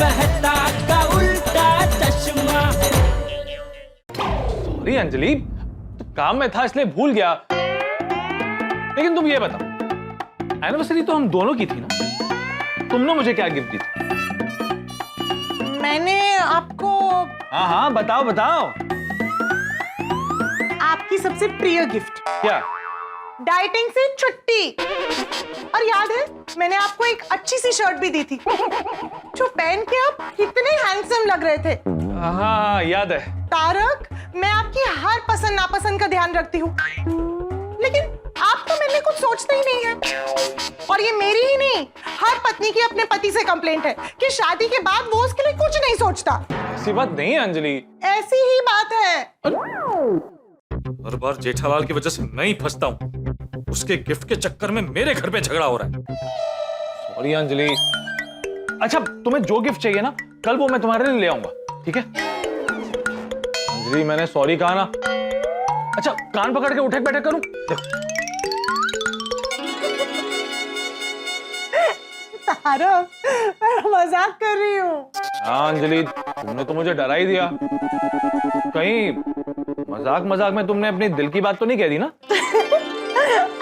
मेहता का उल्टा चश्मा। सॉरी अंजलि, काम में था इसलिए भूल गया। लेकिन तुम ये बताओ, एनिवर्सरी तो हम दोनों की थी ना, तुमने मुझे क्या गिफ्ट दी थी? मैंने आपको हाँ बताओ बताओ। आपकी सबसे प्रिय गिफ्ट, क्या? डाइटिंग से छुट्टी। और याद है मैंने आपको एक अच्छी सी शर्ट भी दी थी जो पहन के आप कितने हैंडसम लग रहे थे। हाँ याद है। तारक, मैं आपकी हर पसंद नापसंद का ध्यान रखती हूँ, लेकिन आप तो मेरे लिए कुछ सोचते ही नहीं है। और ये मेरी ही नहीं, हर पत्नी की अपने पति से कंप्लेंट है कि शादी के बाद वो उसके लिए कुछ नहीं सोचता। ऐसी बात नहीं है अंजलि। ऐसी ही बात है। हर बार जेठालाल की वजह से मैं ही फंसता हूँ। उसके गिफ्ट के चक्कर में मेरे घर पे झगड़ा हो रहा है। सॉरी अंजलि। अच्छा, तुम्हें जो गिफ्ट चाहिए ना, कल वो मैं तुम्हारे लिए ले आऊंगा, ठीक है? अंजलि, मैंने सॉरी कहा ना। अच्छा, कान पकड़ के उठक बैठक करूं? देखो। तारक, मैं मजाक कर रही हूँ। हाँ अंजलि, तुमने तो मुझे डरा ही दिया। कहीं मजाक मजाक में तुमने अपनी दिल की बात तो नहीं कह दी ना?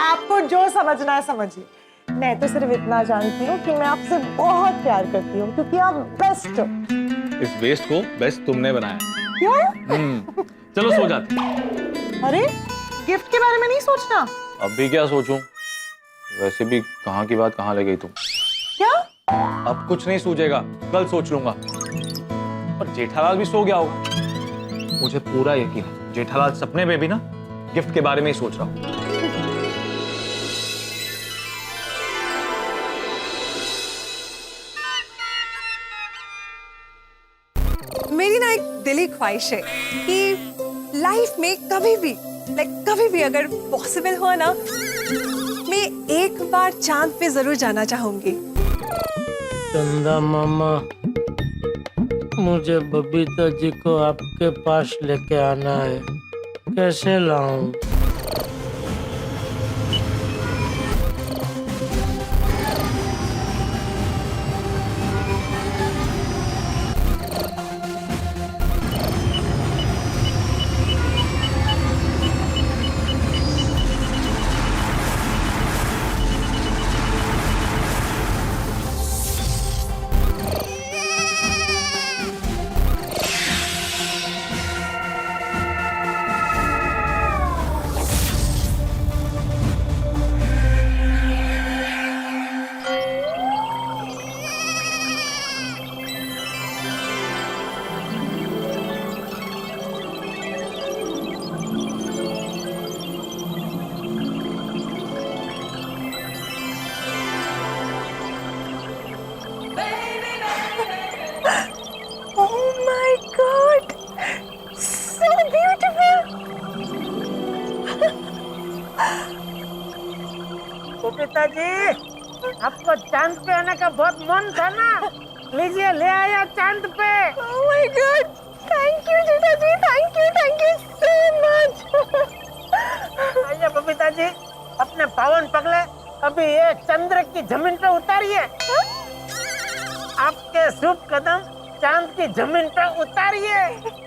आपको जो समझना है समझिए। मैं तो सिर्फ इतना जानती हूँ कि मैं आपसे बहुत प्यार करती हूँ क्योंकि आप बेस्ट हो। इस वेस्ट को बेस्ट तुमने बनाया। क्या? चलो सो जाते। अरे, गिफ्ट के बारे में नहीं सोचना? अब भी क्या सोचूं? वैसे भी कहाँ की बात कहाँ ले गई तुम? क्या? अब कुछ नहीं सूझेगा, कल सोच लूंगा। और जेठालाल भी सो गया होगा। मुझे पूरा यकीन है जेठालाल सपने में भी ना गिफ्ट के बारे में ही सोच रहा हूँ। मेरी ना एक दिली ख्वाहिश है कि लाइफ में कभी भी अगर पॉसिबल हो ना, मैं एक बार चांद पे जरूर जाना चाहूंगी। चंदा मामा, मुझे बबीता जी को आपके पास लेके आना है, कैसे लाऊं? पिताजी, आपको चांद पे आने का बहुत मन था ना, लीजिए ले आया चांद पे। Oh my God! Thank you जीजा जी, thank you so much. आइए बबीता जी, अपने पावन पगले अभी ये चंद्र की जमीन पे उतारिए। आपके शुभ कदम चांद की जमीन पे उतारिए।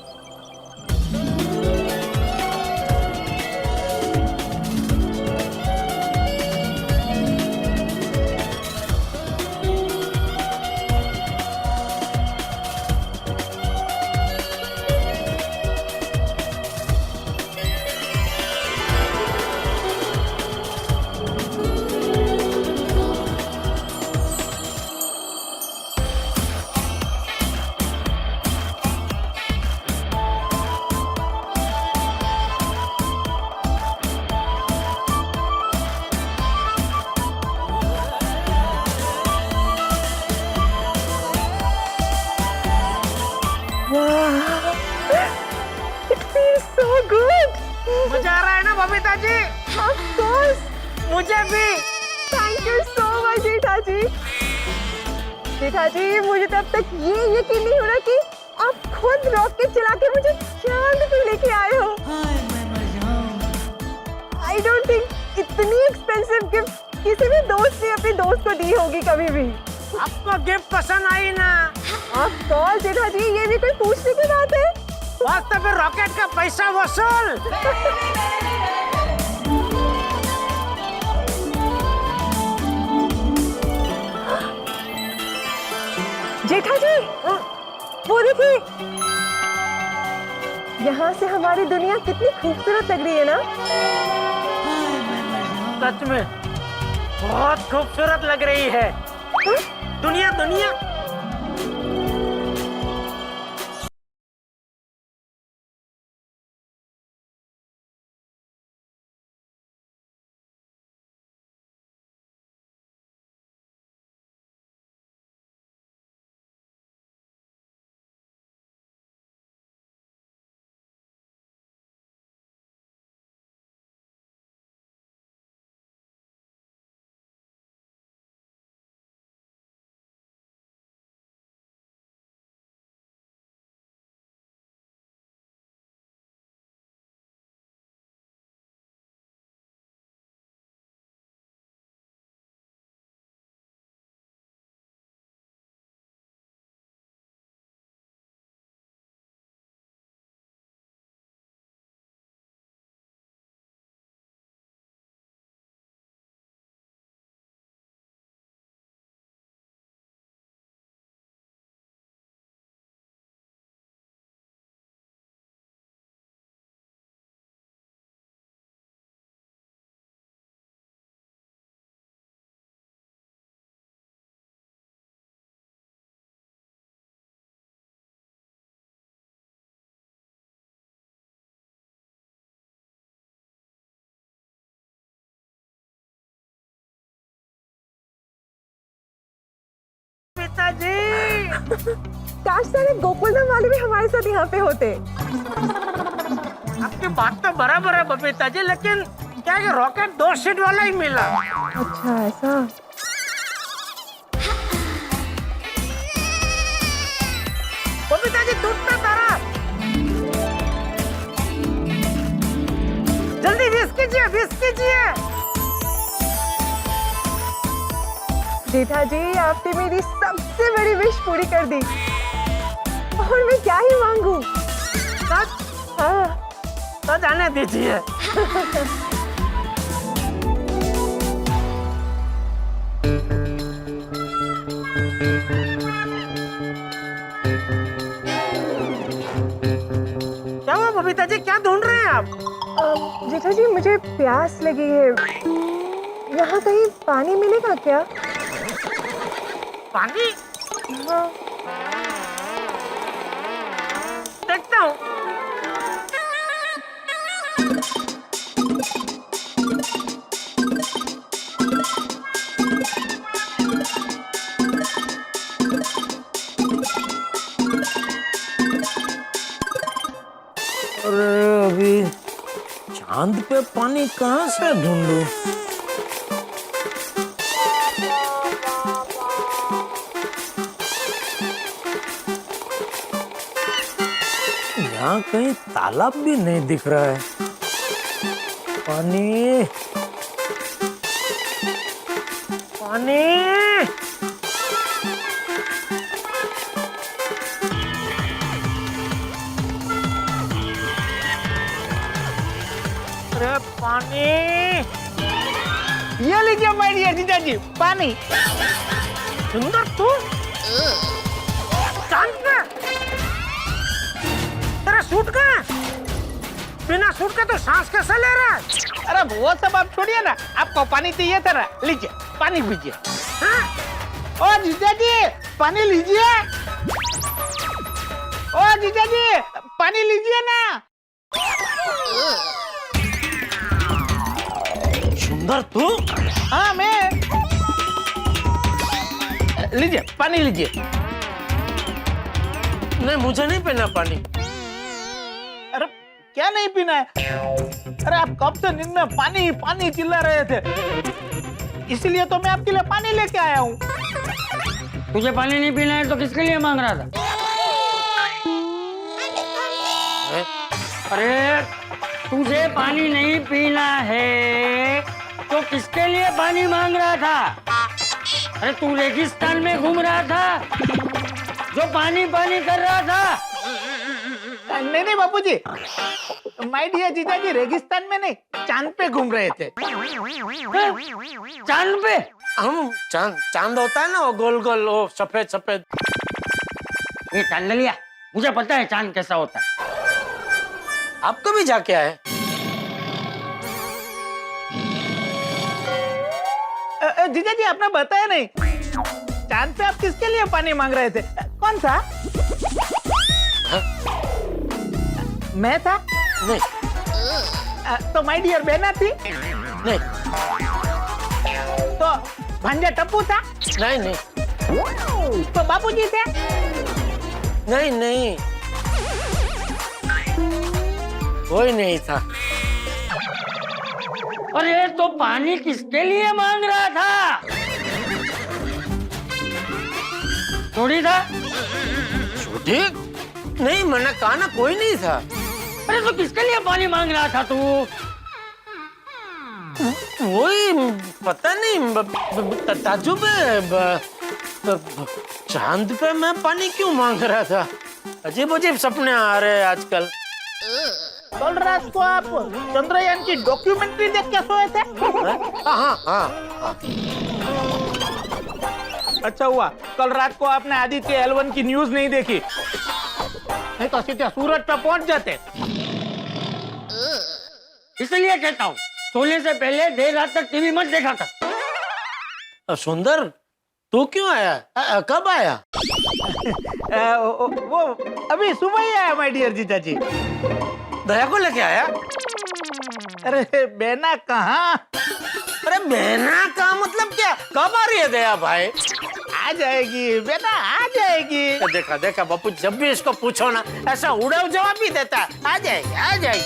मजा आ रहा है ना बबीता जी? Of course. मुझे भी। Thank you so much जेठा जी। जेठा जी, मुझे तो अब तक ये यकीन नहीं हो रहा कि आप खुद रॉकेट चला के मुझे चांद पे लेके आए हो। I don't think इतनी एक्सपेंसिव गिफ्ट किसी भी दोस्त ने अपने दोस्त को दी होगी कभी भी। आपको गिफ्ट पसंद आई ना? ऑफ कोर्स जेठा जी, ये भी कोई पूछने की बात है? बस तो फिर रॉकेट का पैसा वसूल। जेठा जी, वो देखिए, यहाँ से हमारी दुनिया कितनी खूबसूरत लग रही है ना? सच में बहुत खूबसूरत लग रही है। दुनिया दुनिया। पिताजी, काश सारे गोकुलधाम वाले भी हमारे साथ यहाँ पे होते। आपकी बात तो बराबर है बबीता जी, लेकिन क्या है कि रॉकेट 2 सीट वाला ही मिला। अच्छा ऐसा? बबीता जी दूध पे तारा, जल्दी विश कीजिए, विश कीजिए। जेठा जी, आपने मेरी सबसे बड़ी विश पूरी कर दी, और मैं क्या ही मांगू? हाँ, तो जाने दीजिए। क्या हुआ बबीता जी, क्या ढूंढ रहे हैं आप? जेठा जी, मुझे प्यास लगी है, यहाँ कहीं पानी मिलेगा क्या? पानी? हाँ। देखता हूँ। अरे अभी चांद पे पानी कहाँ से ढूंढूं? यहाँ कहीं तालाब भी नहीं दिख रहा है। पानी, पानी। अरे पानी। ये लीजिए माय डियर जीजा जी, पानी। सुंदर तू चांद पे, तेरा सूट कहाँ है? बिना सूट के तो सांस कैसे ले रहा है? अरे वो सब आप छोड़िए ना, आपको पानी चाहिए था ना, लीजिए पानी पीजिए। हाँ? ओ जीजा जी पानी लीजिए। ओ जीजा जी पानी लीजिए ना। सुंदर तू? हाँ मैं। लीजिए पानी लीजिए। नहीं मुझे नहीं पीना पानी। अरे क्या नहीं पीना है? अरे आप कब से दिन में पानी पानी चिल्ला रहे थे, इसलिए तो मैं आपके लिए पानी लेके आया हूँ। तुझे पानी नहीं पीना है तो किसके लिए मांग रहा था? अरे तुझे पानी नहीं पीना है तो किसके लिए पानी मांग रहा था? अरे तू रेगिस्तान में घूम रहा था, जो पानी पानी कर रहा था। नहीं नहीं बापूजी, माय डियर जीजाजी रेगिस्तान में नहीं, चांद पे घूम रहे थे। चांद पे? हम चांद होता है ना, वो गोल गोल, वो सफेद सफेद। ये चांदलिया, मुझे पता है चांद कैसा होता है। आपको भी जाके आए? जीजाजी आपने बताया नहीं, चांद पे आप किसके लिए पानी मांग रहे थे? कौन सा? मैं था? नहीं तो माय डियर बहना थी? नहीं तो भांजा टप्पू था? नहीं नहीं तो बापूजी थे? नहीं नहीं, कोई नहीं था। अरे तो पानी किसके लिए मांग रहा था? छोड़ी था? छोटी? नहीं, मैंने कहा ना कोई नहीं था। अरे तो किसके लिए पानी मांग रहा था तू? वही पता नहीं, ताजुब है। चांद पे मैं पानी क्यों मांग रहा था? अजीब अजीब सपने आ रहे हैं आजकल। कल रात को आप चंद्रयान की डॉक्यूमेंट्री देख के सोए थे? हाँ। अच्छा हुआ कल रात को आपने आदित्य L1 की न्यूज नहीं देखी, नहीं तो सीधे सूरज पे पहुंच जाते। इसलिए कहता हूँ सोने से पहले देर रात तक टीवी मत देखा कर। सुंदर, तू क्यों आया? कब आया? वो अभी सुबह ही आया माय डियर जीजाजी। दया को लेके आया? अरे बेना कहाँ? अरे बहना का मतलब क्या? कब आ रही है दया भाई? आ जाएगी बेटा, आ जाएगी। देखा बापू, जब भी इसको पूछो ना ऐसा उड़ाव जवाब ही देता है। आ जाएगी।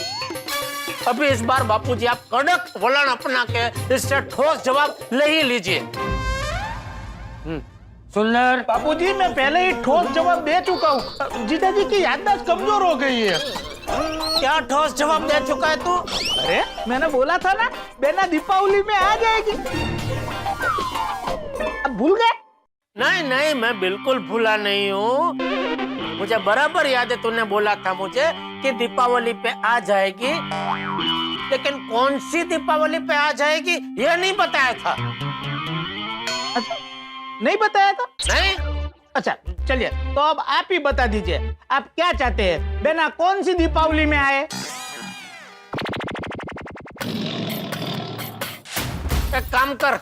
अभी इस बार बापूजी आप कड़क वलन अपना के इससे ठोस जवाब ले ही लीजिए। सुंदर, बापूजी मैं पहले ही ठोस जवाब दे चुका हूँ, जीजाजी की याददाश्त कमजोर हो गई है। क्या ठोस जवाब दे चुका है तू? अरे मैंने बोला था ना बेना दीपावली में आ जाएगी, अब भूल गए? नहीं, मैं बिल्कुल भूला नहीं हूँ। मुझे बराबर याद है, तूने बोला था मुझे कि दीपावली पे आ जाएगी, लेकिन कौन सी दीपावली पे आ जाएगी ये नहीं बताया था। अच्छा नहीं बताया था? नहीं। अच्छा चलिए, तो अब आप ही बता दीजिए, आप क्या चाहते हैं? बेना कौन सी दीपावली में आए? एक काम कर,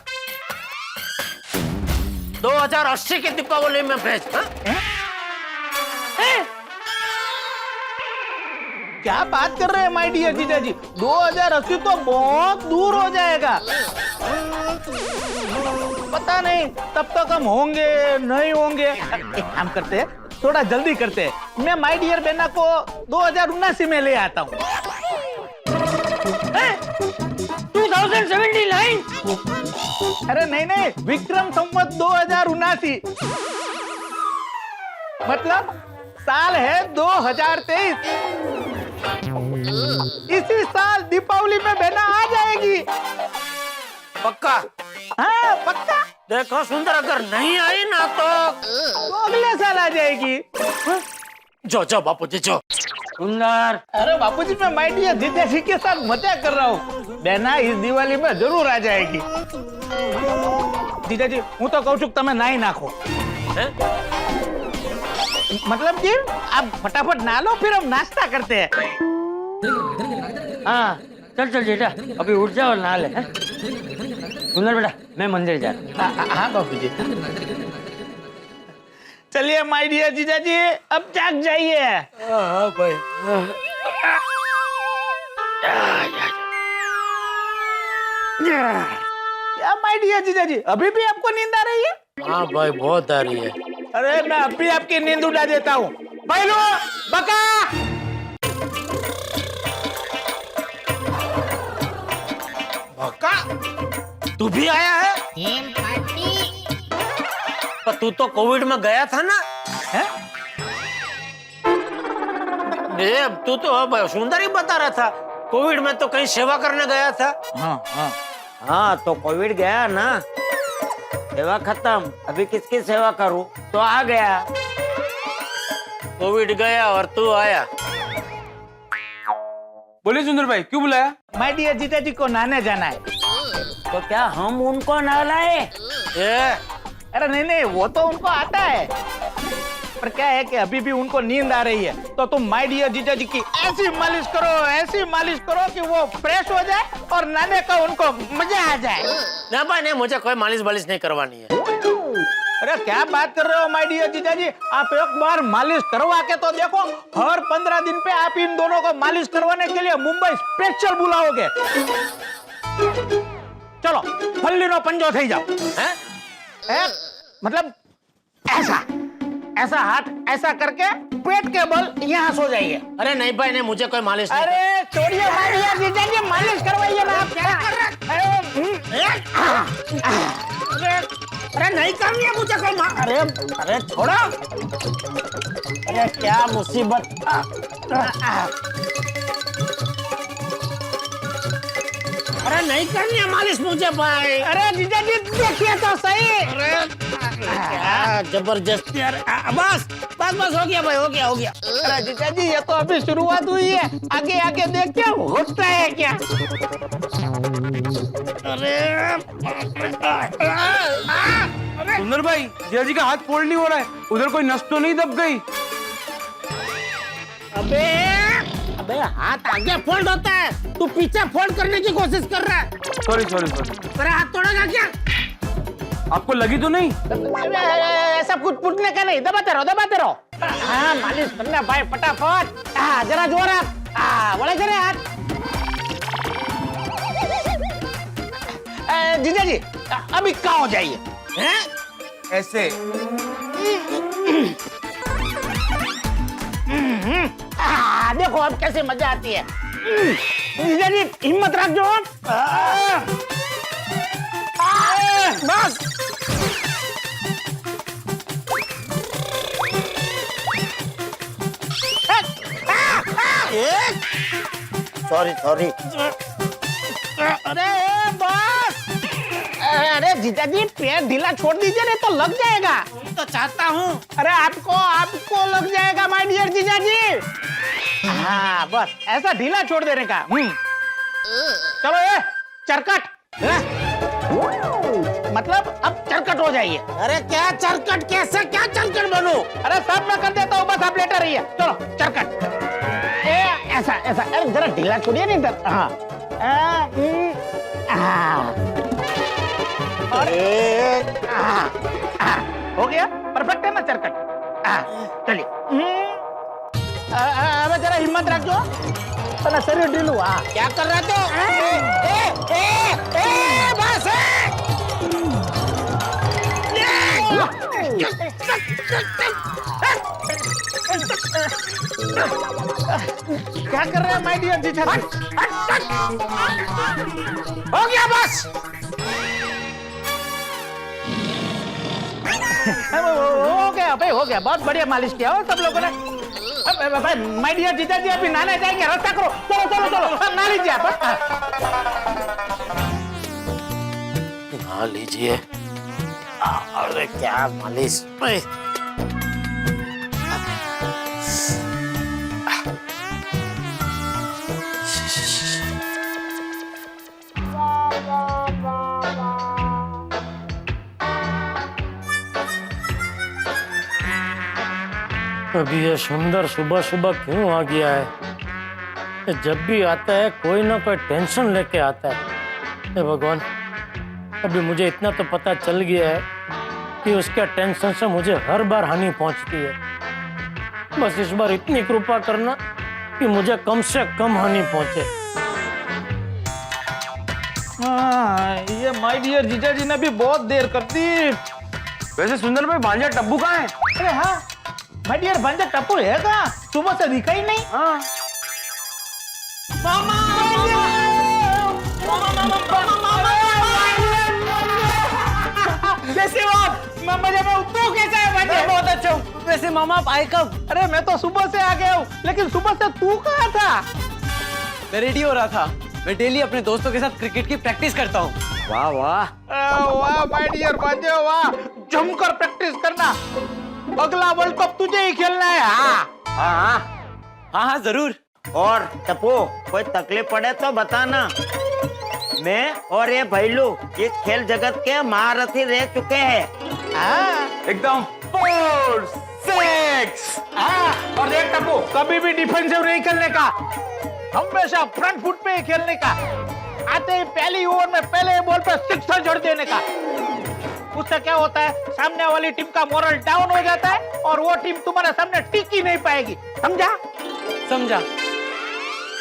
2080 की दीपावली में भेज। क्या बात कर रहे हैं माय डियर जीजाजी? 2080 तो बहुत दूर हो जाएगा, पता नहीं तब तक हम होंगे नहीं होंगे। एक काम करते हैं, थोड़ा जल्दी करते हैं, मैं माय डियर बेना को 2079 में ले आता हूँ। 2079? अरे नहीं, विक्रम संवत 2079, मतलब साल है 2023। इसी साल दीपावली में बेना आ जाएगी। पक्का? हाँ पक्का। देखो सुंदर, अगर नहीं आई ना तो अगले साल आ जाएगी। जो बापूजी जो। सुंदर, अरे बापूजी मैं माय डियर जीजाजी के साथ मजाक कर रहा हूँ, बेना इस दिवाली में जरूर आ जाएगी। जीजाजी हूँ तो कहूँ છું તમે નાઈ નાખો। मतलब कि आप फटाफट नहा लो, फिर हम नाश्ता करते हैं। हाँ चल बेटा, अभी उठ जा और नहा ले। सुंदर बेटा, मैं मंदिर जा रहा हूँ। हाँ बापूजी। चलिए माय डियर जीजाजी, अब जाग जाइए। हाँ भाई। क्या माय डियर जीजाजी, अभी भी आपको नींद आ रही है? हाँ भाई, बहुत आ रही है। अरे मैं अभी आपकी नींद उड़ा देता हूँ। भाई लो बका। भक्का, तू भी आया है? पर तू तो कोविड में गया था ना? है? तू तो अब सुंदर ही बता रहा था, कोविड में तो कहीं सेवा करने गया था। हाँ तो कोविड गया ना, सेवा खत्म, अभी किसकी सेवा करूं, तो आ गया। कोविड गया और तू आया। बोलिए सुंदर भाई, क्यों बुलाया? माय डियर जीजा जी को नहाने जाना है। तो क्या हम उनको नहलाए? ये अरे नहीं नहीं, वो तो उनको आता है, पर क्या है कि अभी भी उनको नींद आ रही है, तो तुम माय डियर जीजा जी की ऐसी मालिश करो कि वो फ्रेश हो जाए और नहाने का उनको मजा आ जाए। ना भाई नहीं, मुझे कोई मालिश वालिश नहीं करवानी है। अरे क्या बात कर रहे हो माय डियर जीजा जी, आप एक बार मालिश करवा के तो देखो, हर 15 दिन पे आप इन दोनों को मालिश करवाने के लिए मुंबई स्पेशल बुलाओगे। चलो फल्लीनो पंजो थई जाओ। हैं? मतलब ऐसा हाथ ऐसा करके पेट के बल यहाँ सो जाइए। अरे नहीं भाई नहीं, मुझे कोई मालिश नहीं अरे छोड़िए माय डियर जीजा जी, मालिश करवाइए ना। आप क्या कर रहे अरे नहीं करनी है मुझे कोई अरे छोड़ो। अरे क्या मुसीबत। अरे नहीं करनी है मालिश मुझे भाई। अरे जीजा जी देखिए तो सही। क्या जबरदस्ती। अरे बस बस बस हो गया भाई, हो गया। अरे जीजा जी ये तो अभी शुरुआत हुई है, आगे आगे देख क्या होता है क्या। सुंदर भाई, जिया जी का हाथ फोल्ड नहीं हो रहा है, उधर कोई नस तो नहीं दब गई? अबे हाथ आगे फोल्ड होता है, तू पीछे फोल्ड करने की कोशिश कर रहा है। सॉरी। तेरा हाथ तोड़ेगा क्या? आपको लगी तो नहीं? ऐसा कुछ पूछने का नहीं, दबाते रहो। हाँ मालिश करना भाई फटाफट। जरा जोर बोले करे हाथ। जीजा जी अभी कहाँ हो जाइए हैं? ऐसे। देखो अब कैसे मजा आती है। जीजा जी हिम्मत रखो। बस सॉरी। अरे बस। अरे जीजा जी पैर ढीला छोड़ दीजिए, नहीं तो लग जाएगा। तो चाहता हूँ। अरे आपको लग जाएगा माय डियर जीजा जी। हाँ बस ऐसा ढीला छोड़ देने का। चलो ये चरकट। मतलब अब चरकट हो जाइए। अरे क्या चरकट, कैसे क्या चरकट बनूं? अरे सब मैं कर देता हूँ, बस आप लेटर रहिए। चलो चरकट। ऐसा अरे जरा ढीला छोड़िए नहीं इधर। हाँ हो गया, परफेक्ट है ना चरकट। चलिए अब जरा हिम्मत रखो, तो शरीर ढील हुआ। क्या कर रहा तू? बस क्या कर रहे हैं माय डियर जीजा? हो गया बस। हो गया बहुत बढ़िया मालिश किया हो सब लोगों ने। भाई माय डियर जीजा जी अभी नहाने जाएंगे, रास्ता करो। चलो नहा लीजिए आप। नहा लीजिए। अरे क्या मालिश। अभी ये सुंदर सुबह क्यों आ गया है? जब भी आता है कोई ना कोई टेंशन लेके आता है। हे भगवान, अभी मुझे इतना तो पता चल गया है कि उसके टेंशन से मुझे हर बार हानि पहुंचती है। बस इस बार इतनी कृपा करना कि मुझे कम से कम हानि पहुंचे। ये माय डियर जीजा जी ने भी बहुत देर कर दी। वैसे सुंदर भाई, भांजा टब्बू कहाँ है? अरे हाँ माय डियर भांजा टप्पू है कहाँ? सुबह से दिखा ही नहीं। हाँ। कैसा है भांजा? बहुत अच्छा हूँ। वैसे मामा आप आए कब? अरे मैं तो सुबह से आ गया हूँ, लेकिन सुबह से तू कहाँ था? मैं रेडी हो रहा था। मैं डेली अपने दोस्तों के साथ क्रिकेट की प्रैक्टिस करता हूँ। वाह माय डियर भांजे वाह, जमकर प्रैक्टिस करना। अगला वर्ल्ड कप तुझे ही खेलना है। हाँ हाँ हाँ हाँ जरूर। और टप्पू कोई तकलीफ पड़े तो बताना। मैं और ये भैलू इस खेल जगत के महारथी रह चुके हैं। हाँ एकदम 4 6। हाँ, और देख टप्पू, कभी भी डिफेंसिव नहीं खेलने का, हमेशा फ्रंट फुट पे ही खेलने का। आते ही पहली ओवर में पहले बॉल पे सिक्सर जड़ देने का। उससे क्या होता है, सामने वाली टीम का मोरल डाउन हो जाता है और वो टीम तुम्हारे सामने टिक ही नहीं पाएगी। समझा? समझा।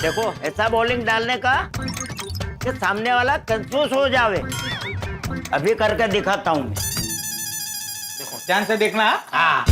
देखो ऐसा बॉलिंग डालने का कि सामने वाला कंफ्यूज हो जावे। अभी करके दिखाता हूँ। देखो ध्यान से देखना। हाँ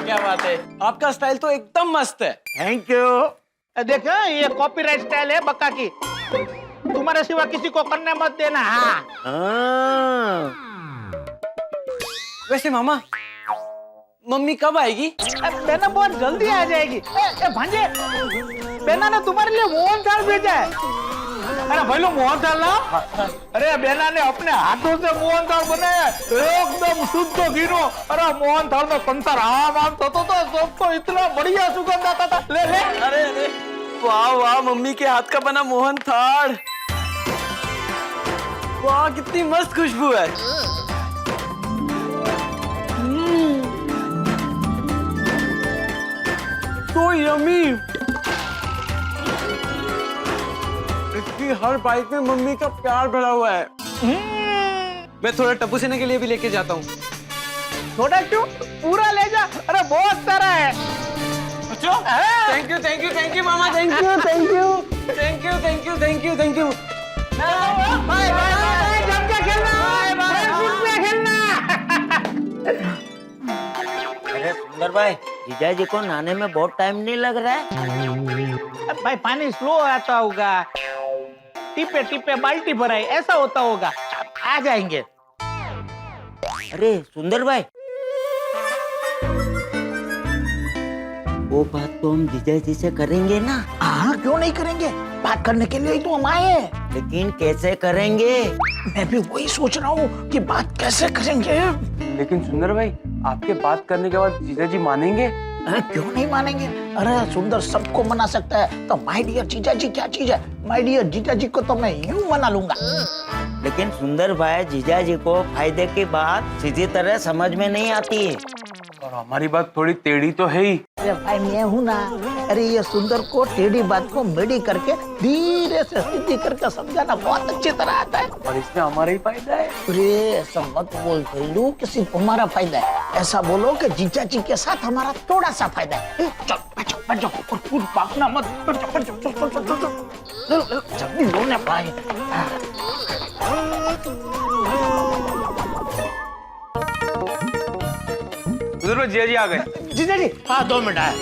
क्या बात है, आपका स्टाइल तो एकदम मस्त है। Thank you. देखो ये कॉपीराइट स्टाइल है बक्का की, तुम्हारे सिवा किसी को करने मत देना। हाँ वैसे मामा मम्मी कब आएगी? बेना बहुत जल्दी आ जाएगी। भांजे, बेना ने तुम्हारे लिए मोहन थाल भेजा है। अरे भाई लोग मोहन थाल ना, अरे बेना ने अपने हाथों से मोहन थाल बनाया, एकदम शुद्ध घीनो। अरे मोहन थाल में कंसर आम आम तो सबको इतना बढ़िया सुगंध आता था। ले ले। अरे अरे वाह वाह, मम्मी के हाथ का बना मोहन थाल, वाह कितनी मस्त खुशबू है। तो यमी। इसकी हर बाइट में मम्मी का प्यार भरा हुआ है। मैं थोड़ा टप्पू सेना के लिए भी लेके जाता हूँ। थोड़ा क्यों, पूरा ले जा। अरे बहुत सारा है। अच्छा, थैंक यू मामा, थैंक यू। बाय बाय, जम के खेलना, फ्रंट पे खेलना। अरे सुंदर भाई, जीजा जी को नहाने में बहुत टाइम नहीं लग रहा है? भाई पानी स्लो आता होगा, टिपे टिपे बाल्टी भराई, ऐसा होता होगा। आ जाएंगे। अरे सुंदर भाई, वो बात तो हम जीजा जी से करेंगे ना? हाँ क्यों नहीं करेंगे, बात करने के लिए ही तो हम आए हैं। लेकिन कैसे करेंगे? मैं भी वही सोच रहा हूँ कि बात कैसे करेंगे। लेकिन सुंदर भाई, आपके बात करने के बाद जीजा जी मानेंगे? अरे क्यों नहीं मानेंगे, अरे सुंदर सबको मना सकता है, तो माय डियर जीजा जी क्या चीज है। माय डियर जीजा जी को तो मैं यूं मना लूंगा। लेकिन सुंदर भाई, जीजा जी को फायदे की बात सीधी तरह समझ में नहीं आती है। और हमारी बात थोड़ी टेढ़ी तो है ही। अरे भाई मैं हूँ ना। अरे ये सुंदर को टेढ़ी बात को मेढ़ी करके धीरे से सीधी करके समझाना बहुत अच्छी तरह आता है। और इसमें हमारा ही फायदा है। अरे ऐसा मत बोल भैलू कि सिर्फ हमारा फायदा है, ऐसा बोलो कि जीजा जी के साथ हमारा थोड़ा सा फायदा है। चल बैठ जाओ और खुद भागना मत। जल्दी लो ना भाई। जीजा जी आ गए। जीजा जी, हाँ 2 मिनट आए।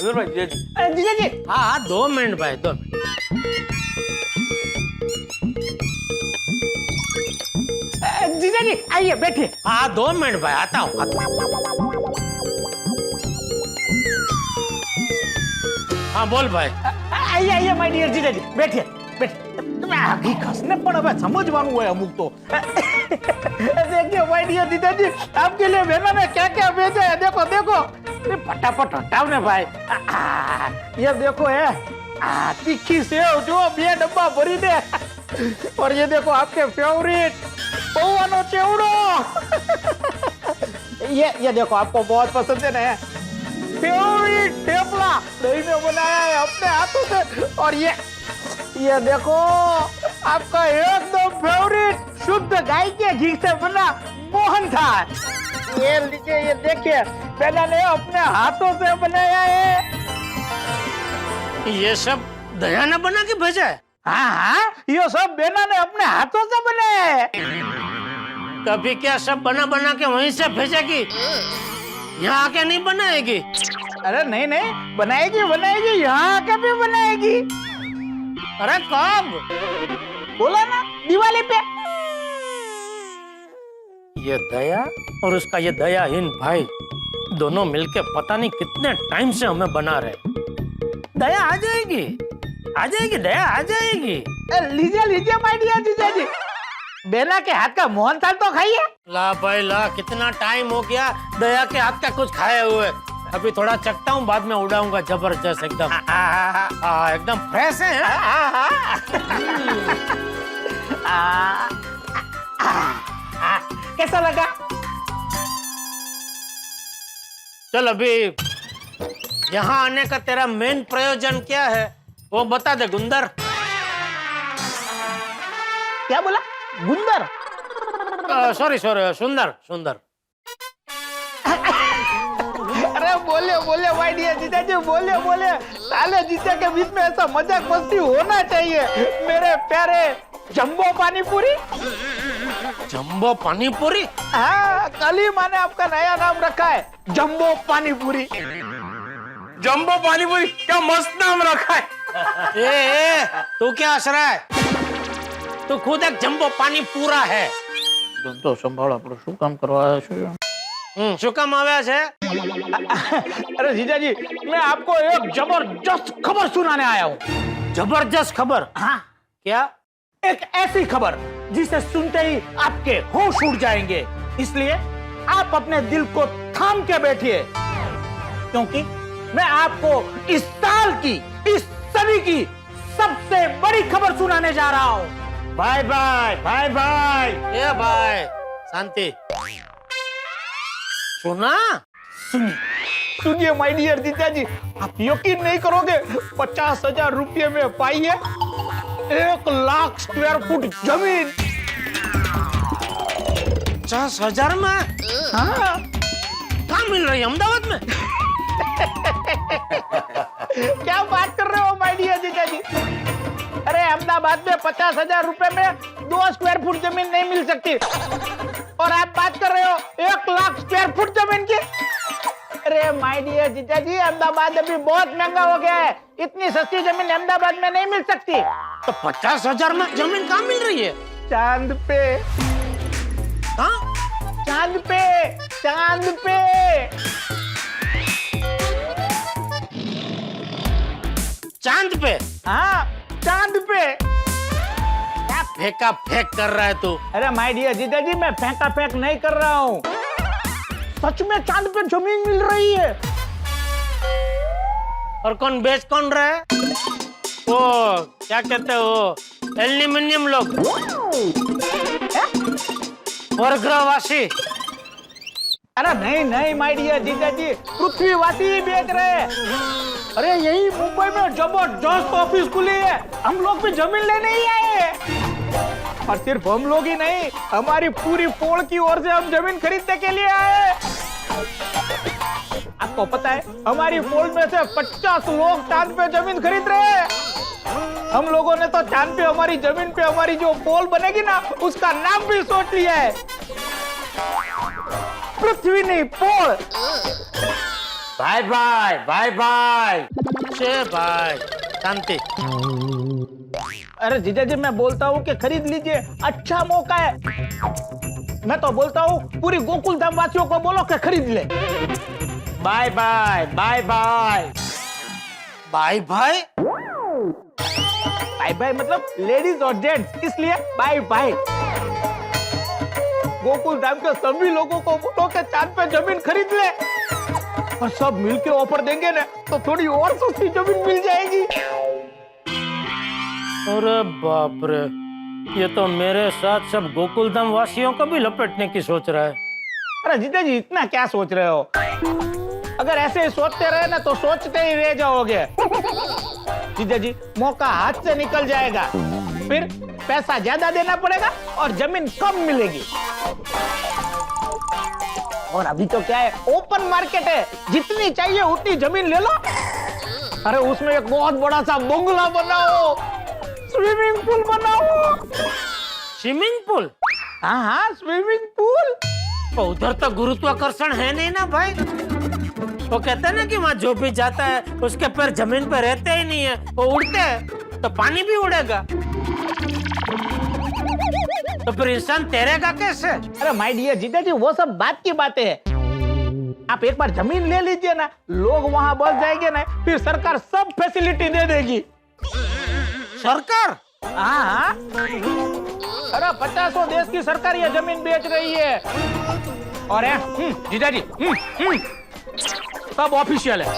भाई जीजा जी। जीजा जी, हाँ 2 मिनट भाई, 2 मिनट। जीजा जी आइए बैठिए। हाँ 2 मिनट भाई, आता हूँ। हाँ बोल भाई। आइए आइए माय डियर जीजा जी, बैठिए बैठिए। तुम्हें आगे कसने पण હવે સમજવાનું હોય અમુક તો। देखिए माय डियर जीजा जी, आपके लिए बहनों ने क्या क्या भेजा है, देखो देखो। ये फटाफट हटाओ ने भाई। ये देखो है तीखी सेव, जो 2 डब्बा भरी दे। और ये देखो आपके फेवरेट पौવાનો चेवड़ो। ये देखो आपको बहुत पसंद है ना, फेवरेट थेपला दही में बनाया है अपने हाथों से। और ये देखो आपका एकदम फेवरेट शुद्ध गाय के घी से बना मोहन थाल। ये लीजिए, ये देखिए, मैंने अपने हाथों से बनाया है। ये सब दया ने बना के भेजा है? हाँ हाँ, ये सब बेना ने अपने हाथों से बनाया है। कभी क्या सब बना बना के वहीं से भेजेगी? यहाँ आके नहीं बनाएगी? अरे नहीं नहीं, बनाएगी बनाएगी, यहाँ आके भी बनाएगी। अरे कब? बोला ना, दिवाली पे। ये दया और उसका ये दयाहीन भाई दोनों मिलके पता नहीं कितने टाइम से हमें बना रहे। दया आ जाएगी, आ जाएगी, दया आ जाएगी। लीजिए लीजिए माय डियर जीजा जी, बेना के हाथ का मोहनथाल तो खाइए। ला भाई ला, कितना टाइम हो गया दया के हाथ का कुछ खाए हुए। अभी थोड़ा चखता हूँ, बाद में उड़ाऊंगा जबरदस्त एकदम। एकदम फ्रेश है। कैसा लगा? चल अभी यहाँ आने का तेरा मेन प्रयोजन क्या है वो बता दे गुंदर। क्या बोला? गुंदर? सॉरी सॉरी, सुंदर सुंदर। अरे बोले बोले माय डियर जीजा जी, बोले बोले। साले जीजा के बीच में ऐसा मजाक मस्ती होना चाहिए। मेरे प्यारे जंबो पानी पूरी। जंबो पानी पूरी? हाँ, कल ही मैंने आपका नया नाम रखा है, जंबो पानी पूरी। जंबो पानीपुरी, क्या मस्त नाम रखा है। ए, तू क्या हंस रहा है? तू खुद एक जंबो पानी पूरा है। तो संभाल, आपको શું કામ કરવા આવ્યા છો? શું કામ આવ્યા છે? अरे जीजा जी, मैं आपको एक जबरदस्त खबर सुनाने आया हूँ। जबरदस्त खबर? हाँ, क्या? एक ऐसी खबर जिसे सुनते ही आपके होश उड़ जाएंगे। इसलिए आप अपने दिल को थाम के बैठिए, क्योंकि मैं आपको इस साल की, इस सदी की सबसे बड़ी खबर सुनाने जा रहा हूँ। Bye bye bye bye. ए भाई शांति। सुना? सुनिए सुनिए माय डियर जीजा जी, आप यकीन नहीं करोगे, 50,000 रुपये में पाइए 1 लाख स्क्वायर फुट जमीन। 50,000 में? हाँ, कहाँ मिल रही है? अहमदाबाद में? क्या बात कर रहे हो माय डियर जीजा जी? अरे अहमदाबाद में 50,000 रुपए में 2 स्क्वायर फुट जमीन नहीं मिल सकती, और आप बात कर रहे हो 1 लाख स्क्वायर फुट जमीन की। अरे माय डियर जीजा जी, अहमदाबाद अभी बहुत महंगा हो गया है। इतनी सस्ती जमीन अहमदाबाद में नहीं मिल सकती। तो 50,000 में जमीन कहाँ मिल रही है? चांद पे। हाँ? चांद पे, चांद पे। चांद पे? हाँ, चांद पे। क्या फेंका फेंक कर रहा है तू? अरे माय डियर जीजा जी, मैं फेंका फेंक नहीं कर रहा हूँ, सच में चांद पे जमीन मिल रही है। और कौन बेच कौन रहा है? वो क्या कहते हैं, वो एल्यूमिनियम लोग, और ग्रहवासी। अरे नहीं नहीं माय डियर जीजा जी, पृथ्वीवासी ही बेच रहे हैं। अरे यही मुंबई में जबरदस्त ऑफिस खुली है, हम लोग भी जमीन लेने ही आए हैं। और सिर्फ हम लोग ही नहीं, हमारी पूरी पोल की ओर से हम जमीन खरीदने के लिए आए। आपको पता है, हमारी पोल में से 50 लोग चांद पे जमीन खरीद रहे हैं। हम लोगों ने तो चांद पे हमारी जमीन पे हमारी जो पोल बनेगी ना, उसका नाम भी सोच लिया है, पृथ्वी नहीं पोल। Bye bye bye bye. से भाई शांति। अरे जीजा जी, मैं बोलता हूँ कि खरीद लीजिए, अच्छा मौका है। मैं तो बोलता हूँ पूरी गोकुल धाम वासियों को बोलो कि खरीद ले। Bye bye bye bye bye bye? Bye bye मतलब लेडीज और जेंट्स, इसलिए बाय बाय। गोकुल धाम के सभी लोगों को बोलो कि चांद पे जमीन खरीद ले, और सब मिलके ऑफर देंगे ना, तो थोड़ी और सस्ती जमीन मिल जाएगी। अरे बाप रे, ये तो मेरे साथ सब गोकुलधाम वासियों को भी लपेटने की सोच रहा है। अरे जीजा जी, इतना क्या सोच रहे हो? अगर ऐसे ही सोचते रहे ना, तो सोचते ही रह जाओगे। जीजा जी, मौका हाथ से निकल जाएगा, फिर पैसा ज्यादा देना पड़ेगा और जमीन कम मिलेगी। और अभी तो क्या है, ओपन मार्केट है, जितनी चाहिए उतनी जमीन ले लो। अरे उसमें एक बहुत बड़ा सा बंगला बनाओ, स्विमिंग पूल बनाओ। Swimming pool? हाँ हाँ, स्विमिंग पूल। तो उधर तो गुरुत्वाकर्षण है नहीं ना भाई। वो कहते हैं ना कि वहाँ जो भी जाता है उसके पैर जमीन पे रहते ही नहीं है, वो उड़ते हैं, तो पानी भी उड़ेगा। तो फिर इंसान तैरेगा कैसे? अरे माय डियर जीजा जी, वो सब बात की बातें हैं। आप एक बार जमीन ले लीजिए ना, लोग वहाँ बस जाएंगे ना, फिर सरकार सब फैसिलिटी दे देगी। सरकार? हाँ हाँ, अरे 50 देश की सरकार ये जमीन बेच रही है। और जीजा जी सब ऑफिशियल है।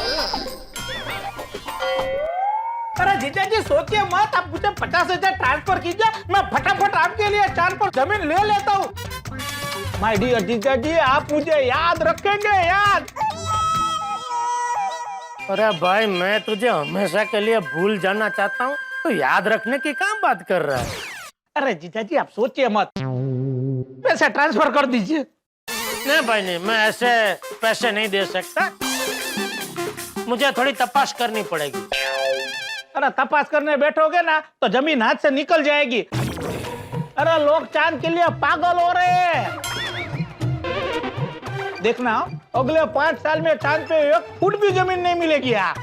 अरे जीजा जी सोचिए मत, आप मुझे 50,000 ट्रांसफर कीजिए, मैं फटाफट आपके लिए चांद पर जमीन ले लेता हूँ। माय डियर जीजा जी, आप मुझे याद रखेंगे, याद। अरे भाई, मैं तुझे हमेशा के लिए भूल जाना चाहता हूँ, तो याद रखने की क्या बात कर रहा है? अरे जीजा जी आप सोचिए मत, पैसे ट्रांसफर कर दीजिए। नहीं भाई नहीं, मैं ऐसे पैसे नहीं दे सकता, मुझे थोड़ी तपास करनी पड़ेगी। अरे तपास करने बैठोगे ना तो जमीन हाथ से निकल जाएगी। अरे लोग चांद के लिए पागल हो रहे हैं। देखना अगले 5 साल में चांद पे 1 फुट भी जमीन नहीं मिलेगी। यार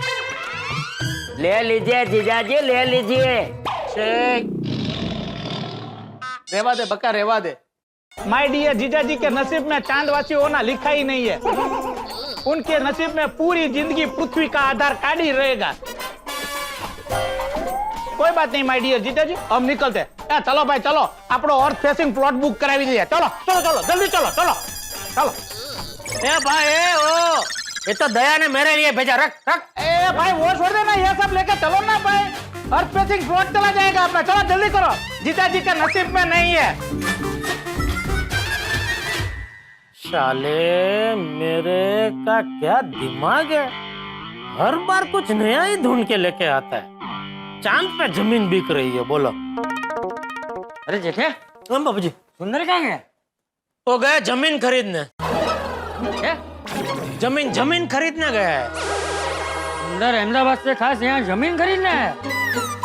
ले लीजिए जीजाजी, ले लीजिए। रेवा दे बका, रेवा दे। माय डियर जीजा जी के नसीब में चांदवासी होना लिखा ही नहीं है। उनके नसीब में पूरी जिंदगी पृथ्वी का आधार कार्ड ही रहेगा। कोई बात नहीं माय डियर जीजा जी, हम निकलते हैं। चलो भाई चलो, अपनो अर्थ फेसिंग प्लॉट बुक करावी दीजिए। चलो चलो चलो, जल्दी चलो चलो चलो। ए भाई, ओ ये तो दया ने मेरे लिए भेजा, रख रख। ए भाई वो छोड़ देना, ये सब लेकर चलो ना भाई, अर्थ फेसिंग प्लॉट चला जाएगा अपना। चलो जल्दी करो, जीजा जी का नसीब में नहीं है। साले मेरे का क्या दिमाग है, हर बार कुछ नया ही ढूंढ के लेके आता है। चांद पे जमीन बिक रही है, बोलो। अरे जेठे, हम बाबूजी सुंदर कहाँ गए? वो गए जमीन खरीदने। क्या? जमीन खरीदने गया है। सुंदर अहमदाबाद से खास यहाँ जमीन खरीदना है?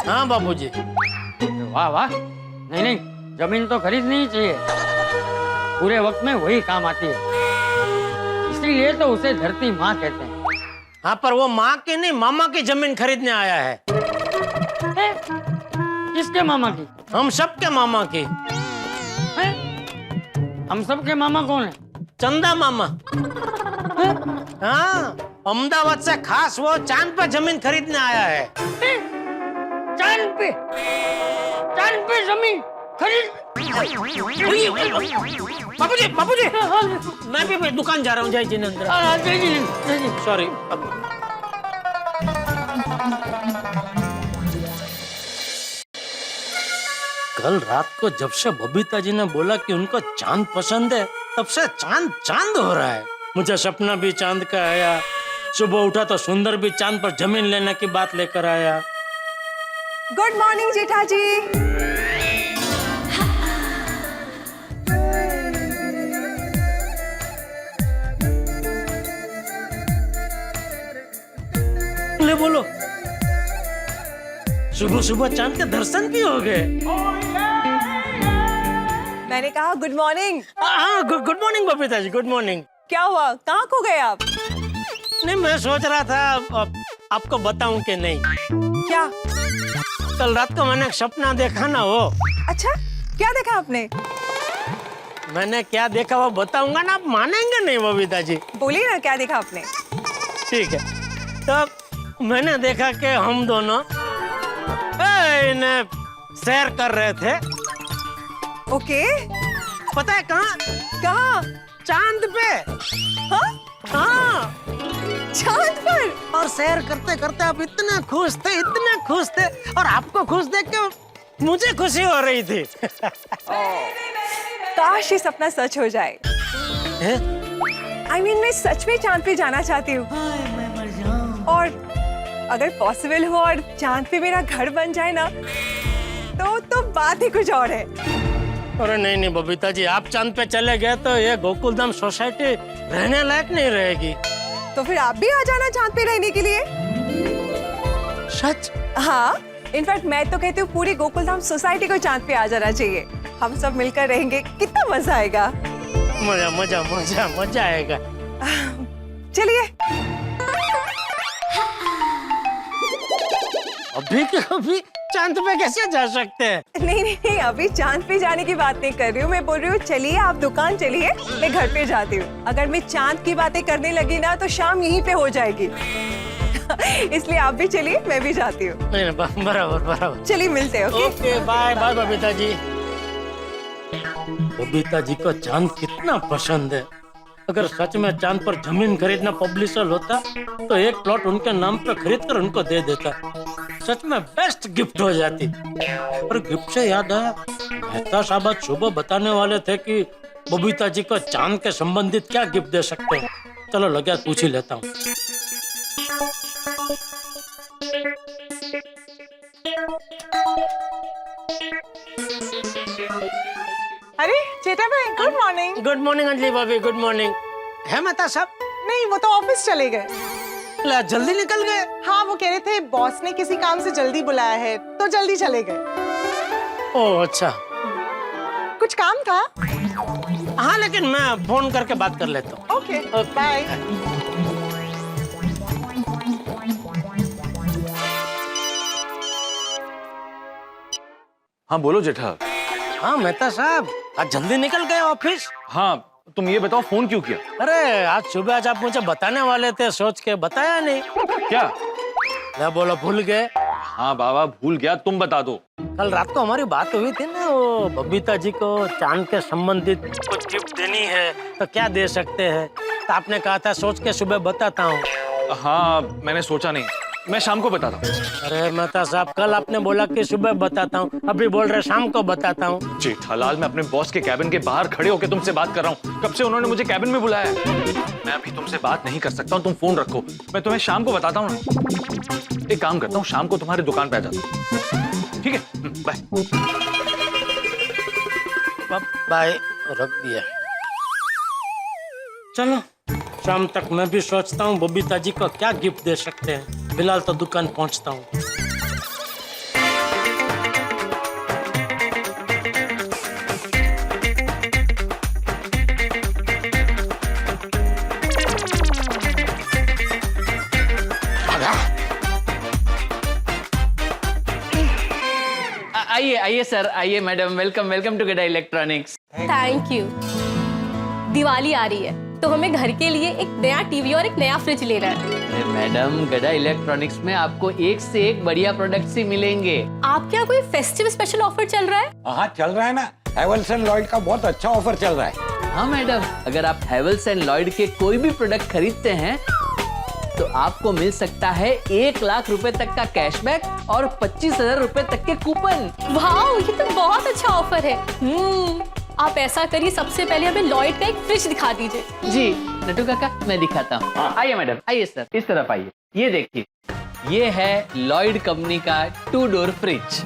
हाँ बाबूजी। वाह वाह। नहीं नहीं, जमीन तो खरीदनी ही चाहिए, पूरे वक्त में वही काम आती है, इसीलिए तो उसे धरती माँ कहते हैं। हाँ, पर वो माँ की नहीं, मामा की जमीन खरीदने आया है। किसके मामा की? हम सबके मामा की। हैं? हम सबके मामा कौन है? चंदा मामा। हाँ, अहमदाबाद से खास वो चांद पे जमीन खरीदने आया है। चांद पे जमीन खरीद? बाबूजी बाबूजी, मैं भी दुकान जा रहा हूँ, जय जिनेंद्र। सॉरी। कल रात को जब से बबीता जी ने बोला कि उनको चांद पसंद है, तब से चांद चांद हो रहा है। मुझे सपना भी चांद का आया, सुबह उठा तो सुंदर भी चांद पर जमीन लेने की बात लेकर आया। गुड मॉर्निंग जेठा जी। ले बोलो, सुबह सुबह चांद के दर्शन भी हो गए। मैंने कहा गुड मॉर्निंग। हाँ, good morning Babita ji, good morning. क्या हुआ, कहाँ खो गए आप? नहीं, मैं सोच रहा था आपको बताऊं कि नहीं। क्या? कल रात को मैंने एक सपना देखा ना, वो। अच्छा, क्या देखा आपने? मैंने क्या देखा वो बताऊंगा ना, आप मानेंगे नहीं बबीता जी। बोलिए ना, क्या देखा आपने? ठीक है, तो मैंने देखा कि हम दोनों इन्हें सैर कर रहे थे। ओके। पता है कहाँ? कहाँ? चांद पे। हाँ? हाँ, चांद पर। और सैर करते करते आप इतने खुश थे, और आपको खुश देख के मुझे खुशी हो रही थी। काश ये सपना सच हो जाए। I mean, मैं सच में चांद पे जाना चाहती हूँ, और अगर पॉसिबल हो और चांद पे मेरा घर बन जाए ना, तो बात ही कुछ और है। अरे नहीं नहीं बबीता जी, आप चांद पे चले गए तो ये गोकुलधाम सोसाइटी रहने लायक नहीं रहेगी। तो फिर आप भी आ जाना चांद पे रहने के लिए। सच? हाँ, इनफैक्ट मैं तो कहती हूँ पूरी गोकुलधाम सोसाइटी को चांद पे आ जाना चाहिए। हम सब मिलकर रहेंगे, कितना मजा आएगा। मजा मजा मजा मजा आएगा। चलिए। अभी के अभी चांद पे कैसे जा सकते हैं? नहीं नहीं नहीं, अभी चांद पे जाने की बात नहीं कर रही हूँ, मैं बोल रही हूँ चलिए आप दुकान चलिए, मैं घर पे जाती हूँ। अगर मैं चांद की बातें करने लगी ना तो शाम यहीं पे हो जाएगी। इसलिए आप भी चलिए, मैं भी जाती हूँ। नहीं बराबर बराबर। चलिए मिलते हैं। Okay bye bye Babita ji. Babita ji को चांद कितना पसंद है। अगर सच में चांद पर जमीन खरीदना पब्लिशर होता तो एक प्लॉट उनके नाम पर खरीद कर उनको दे देता। सच में बेस्ट गिफ्ट हो जाती। और गिफ्ट से याद आया, मेहता साहब आज सुबह बताने वाले थे कि बबीता जी को चांद के संबंधित क्या गिफ्ट दे सकते हैं। चलो लगा पूछ ही लेता हूँ। अरे जेठा भाई, good morning. Good morning Anjali भाभी, गुड मॉर्निंग। है मेहता साहब? नहीं, वो तो ऑफिस चले गए। जल्दी निकल गए? हाँ, वो कह रहे थे बॉस ने किसी काम से जल्दी बुलाया है तो जल्दी चले गए। ओह अच्छा। कुछ काम था? हाँ लेकिन मैं फोन करके बात कर लेता हूँ। Okay bye. हाँ बोलो जेठा। हाँ मेहता साहब, आज जल्दी निकल गए ऑफिस? हाँ तुम ये बताओ फोन क्यों किया? अरे आज सुबह आज आप मुझे बताने वाले थे, सोच के बताया नहीं। क्या? मैं बोला भूल गए। हाँ बाबा भूल गया, तुम बता दो। कल रात को हमारी बात हुई थी ना, वो बबीता जी को चांद के संबंधित कुछ गिफ्ट देनी है तो क्या दे सकते हैं, तो आपने कहा था सोच के सुबह बताता हूँ। हाँ मैंने सोचा नहीं, मैं शाम को बताता हूँ। अरे मेहता साहब, कल आपने बोला कि सुबह बताता हूँ, अभी बोल रहे शाम को बताता हूँ। जेठालाल मैं अपने बॉस के कैबिन के बाहर खड़े होकर तुमसे बात कर रहा हूँ, कब से उन्होंने मुझे कैबिन में बुलाया है। मैं अभी तुमसे बात नहीं कर सकता हूँ, तुम फोन रखो, मैं तुम्हें शाम को बताता हूँ ना। एक काम करता हूँ, शाम को तुम्हारी दुकान पे आ जाता हूँ, ठीक है? Bye bye. रख दिया। चलो शाम तक मैं भी सोचता हूँ बबीता जी को क्या गिफ्ट दे सकते हैं। फिलहाल तो दुकान पहुंचता हूँ। आइए आइए सर, आइए madam, welcome welcome to Gada electronics. Thank you. Diwali आ रही है तो हमें घर के लिए एक नया टीवी और एक नया फ्रिज लेना है। अरे मैडम, गडा इलेक्ट्रॉनिक्स में आपको एक से एक बढ़िया प्रोडक्ट्स ही मिलेंगे। आपके यहाँ कोई फेस्टिव स्पेशल ऑफर चल रहा है? हाँ चल रहा है ना, हैवेल्स एंड लॉयड का बहुत अच्छा ऑफर चल रहा है। हाँ मैडम, अगर आप हैवेल्स एंड लॉयड के कोई भी प्रोडक्ट खरीदते हैं तो आपको मिल सकता है 1 लाख रुपए तक का कैशबैक और 25,000 रुपए तक के कूपन। वाह, ये तो बहुत अच्छा ऑफर है। आप ऐसा करिए, सबसे पहले हमें लॉयड का एक फ्रिज दिखा दीजिए। जी नटू काका, मैं दिखाता हूँ। आइए मैडम, आइए सर, इस तरफ आइए। ये देखिए, ये है लॉयड कंपनी का 2 डोर फ्रिज।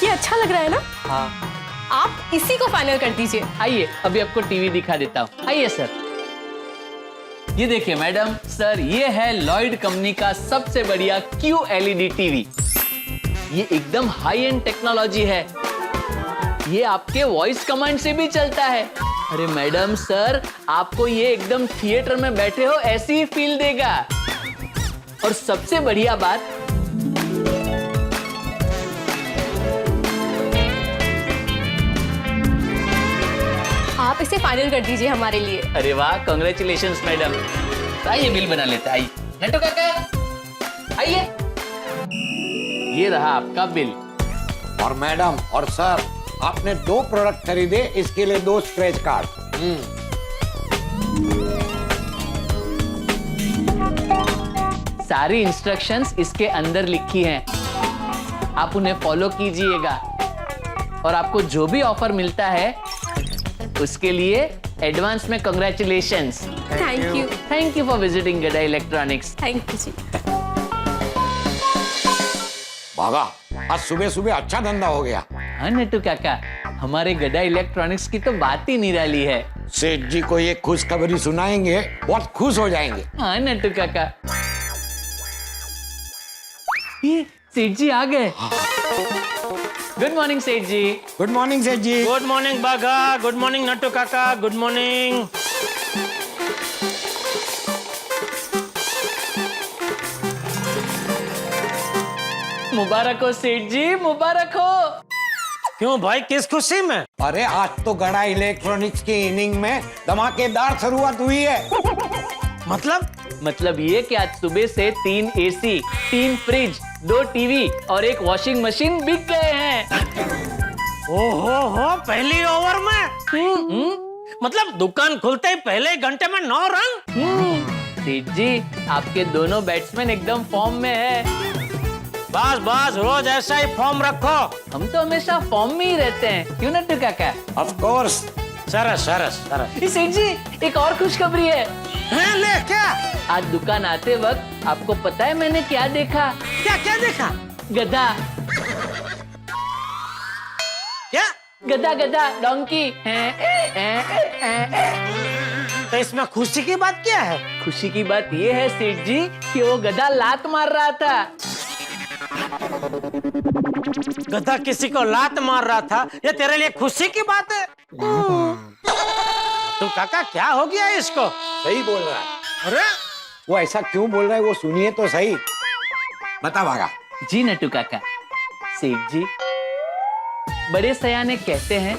ये अच्छा लग रहा है ना? हाँ आप इसी को फाइनल कर दीजिए। आइए, अभी आपको टीवी दिखा देता हूँ। आइए सर, ये देखिए मैडम, सर ये है लॉयड कंपनी का सबसे बढ़िया QLED टीवी। ये एकदम हाई एंड टेक्नोलॉजी है, ये आपके वॉइस कमांड से भी चलता है। अरे मैडम सर, आपको ये एकदम थिएटर में बैठे हो ऐसी ही फील देगा। और सबसे बढ़िया बात, आप इसे फाइनल कर दीजिए हमारे लिए। अरे वाह, कांग्रेचुलेशंस मैडम। आइए बिल बना लेते हैं, आइए। नटू काका आइए, ये रहा आपका बिल। और मैडम और सर, आपने 2 प्रोडक्ट खरीदे, इसके लिए 2 स्क्रैच कार्ड। सारी इंस्ट्रक्शंस इसके अंदर लिखी हैं। आप उन्हें फॉलो कीजिएगा और आपको जो भी ऑफर मिलता है उसके लिए एडवांस में congratulations. Thank you for visiting गदा इलेक्ट्रॉनिक्स। थैंक यू जी। बागा, आज सुबह सुबह अच्छा धंधा हो गया। हाँ नट्टू काका, हमारे गदा इलेक्ट्रॉनिक्स की तो बात ही निराली है। सेठ जी को ये खुशखबरी सुनाएंगे, बहुत खुश हो जाएंगे। हाँ नट्टू काका, ये सेठ जी आ गए। गुड मॉर्निंग सेठ जी। गुड मॉर्निंग सेठ जी। गुड मॉर्निंग बागा, गुड मॉर्निंग नट्टू काका, गुड मॉर्निंग। मुबारक हो सेठ जी, मुबारक हो। क्यों भाई, किस खुशी में? अरे आज तो गड़ा इलेक्ट्रॉनिक्स की इनिंग में धमाकेदार शुरुआत हुई है। मतलब ये कि आज सुबह से 3 एसी, 3 फ्रिज, 2 टीवी और 1 वॉशिंग मशीन बिक गए हैं। ओहो, पहली ओवर में। मतलब दुकान खुलते ही पहले घंटे में 9 रन। सेठ जी, आपके दोनों बैट्समैन एकदम फॉर्म में है। बस बस, रोज ऐसा ही फॉर्म रखो। हम तो हमेशा फॉर्म में ही रहते हैं, क्यों नट्टू काका? Of course. सरस सरस सरस। सेठ जी, एक और खुशखबरी है। ले क्या? आज दुकान आते वक्त आपको पता है मैंने क्या देखा? क्या क्या देखा? गधा। क्या? गधा गधा, डोंकी। तो इसमें खुशी की बात क्या है? खुशी की बात ये है सेठ जी कि वो गधा लात मार रहा था। गधा किसी को लात मार रहा था, ये तेरे लिए खुशी की बात है? तो काका, क्या हो गया इसको? सही बोल रहा है। अरे वो ऐसा क्यों बोल रहा है, वो सुनिए तो सही। बता बागा। जी नट्टू काका, सेठ जी, बड़े सयाने कहते हैं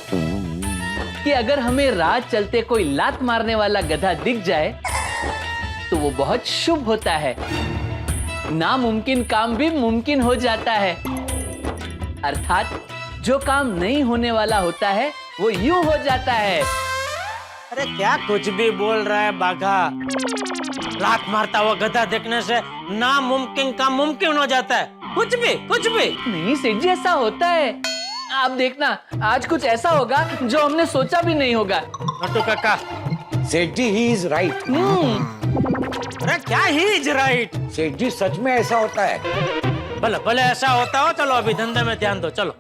कि अगर हमें राह चलते कोई लात मारने वाला गधा दिख जाए तो वो बहुत शुभ होता है। नामुमकिन काम भी मुमकिन हो जाता है। अर्थात जो काम नहीं होने वाला होता है वो यूं हो जाता है। अरे क्या कुछ भी बोल रहा है बाघा? लात मारता हुआ गधा देखने से नामुमकिन काम मुमकिन हो जाता है? कुछ भी नहीं सेठ जी, ऐसा होता है। आप देखना, आज कुछ ऐसा होगा जो हमने सोचा भी नहीं होगा। नट्टू काका, सेठ जी, ही इज राइट। अरे क्या ही इज राइट? सेठ जी, सच में ऐसा होता है। भले भले ऐसा होता हो। चलो अभी धंधे में ध्यान दो, चलो।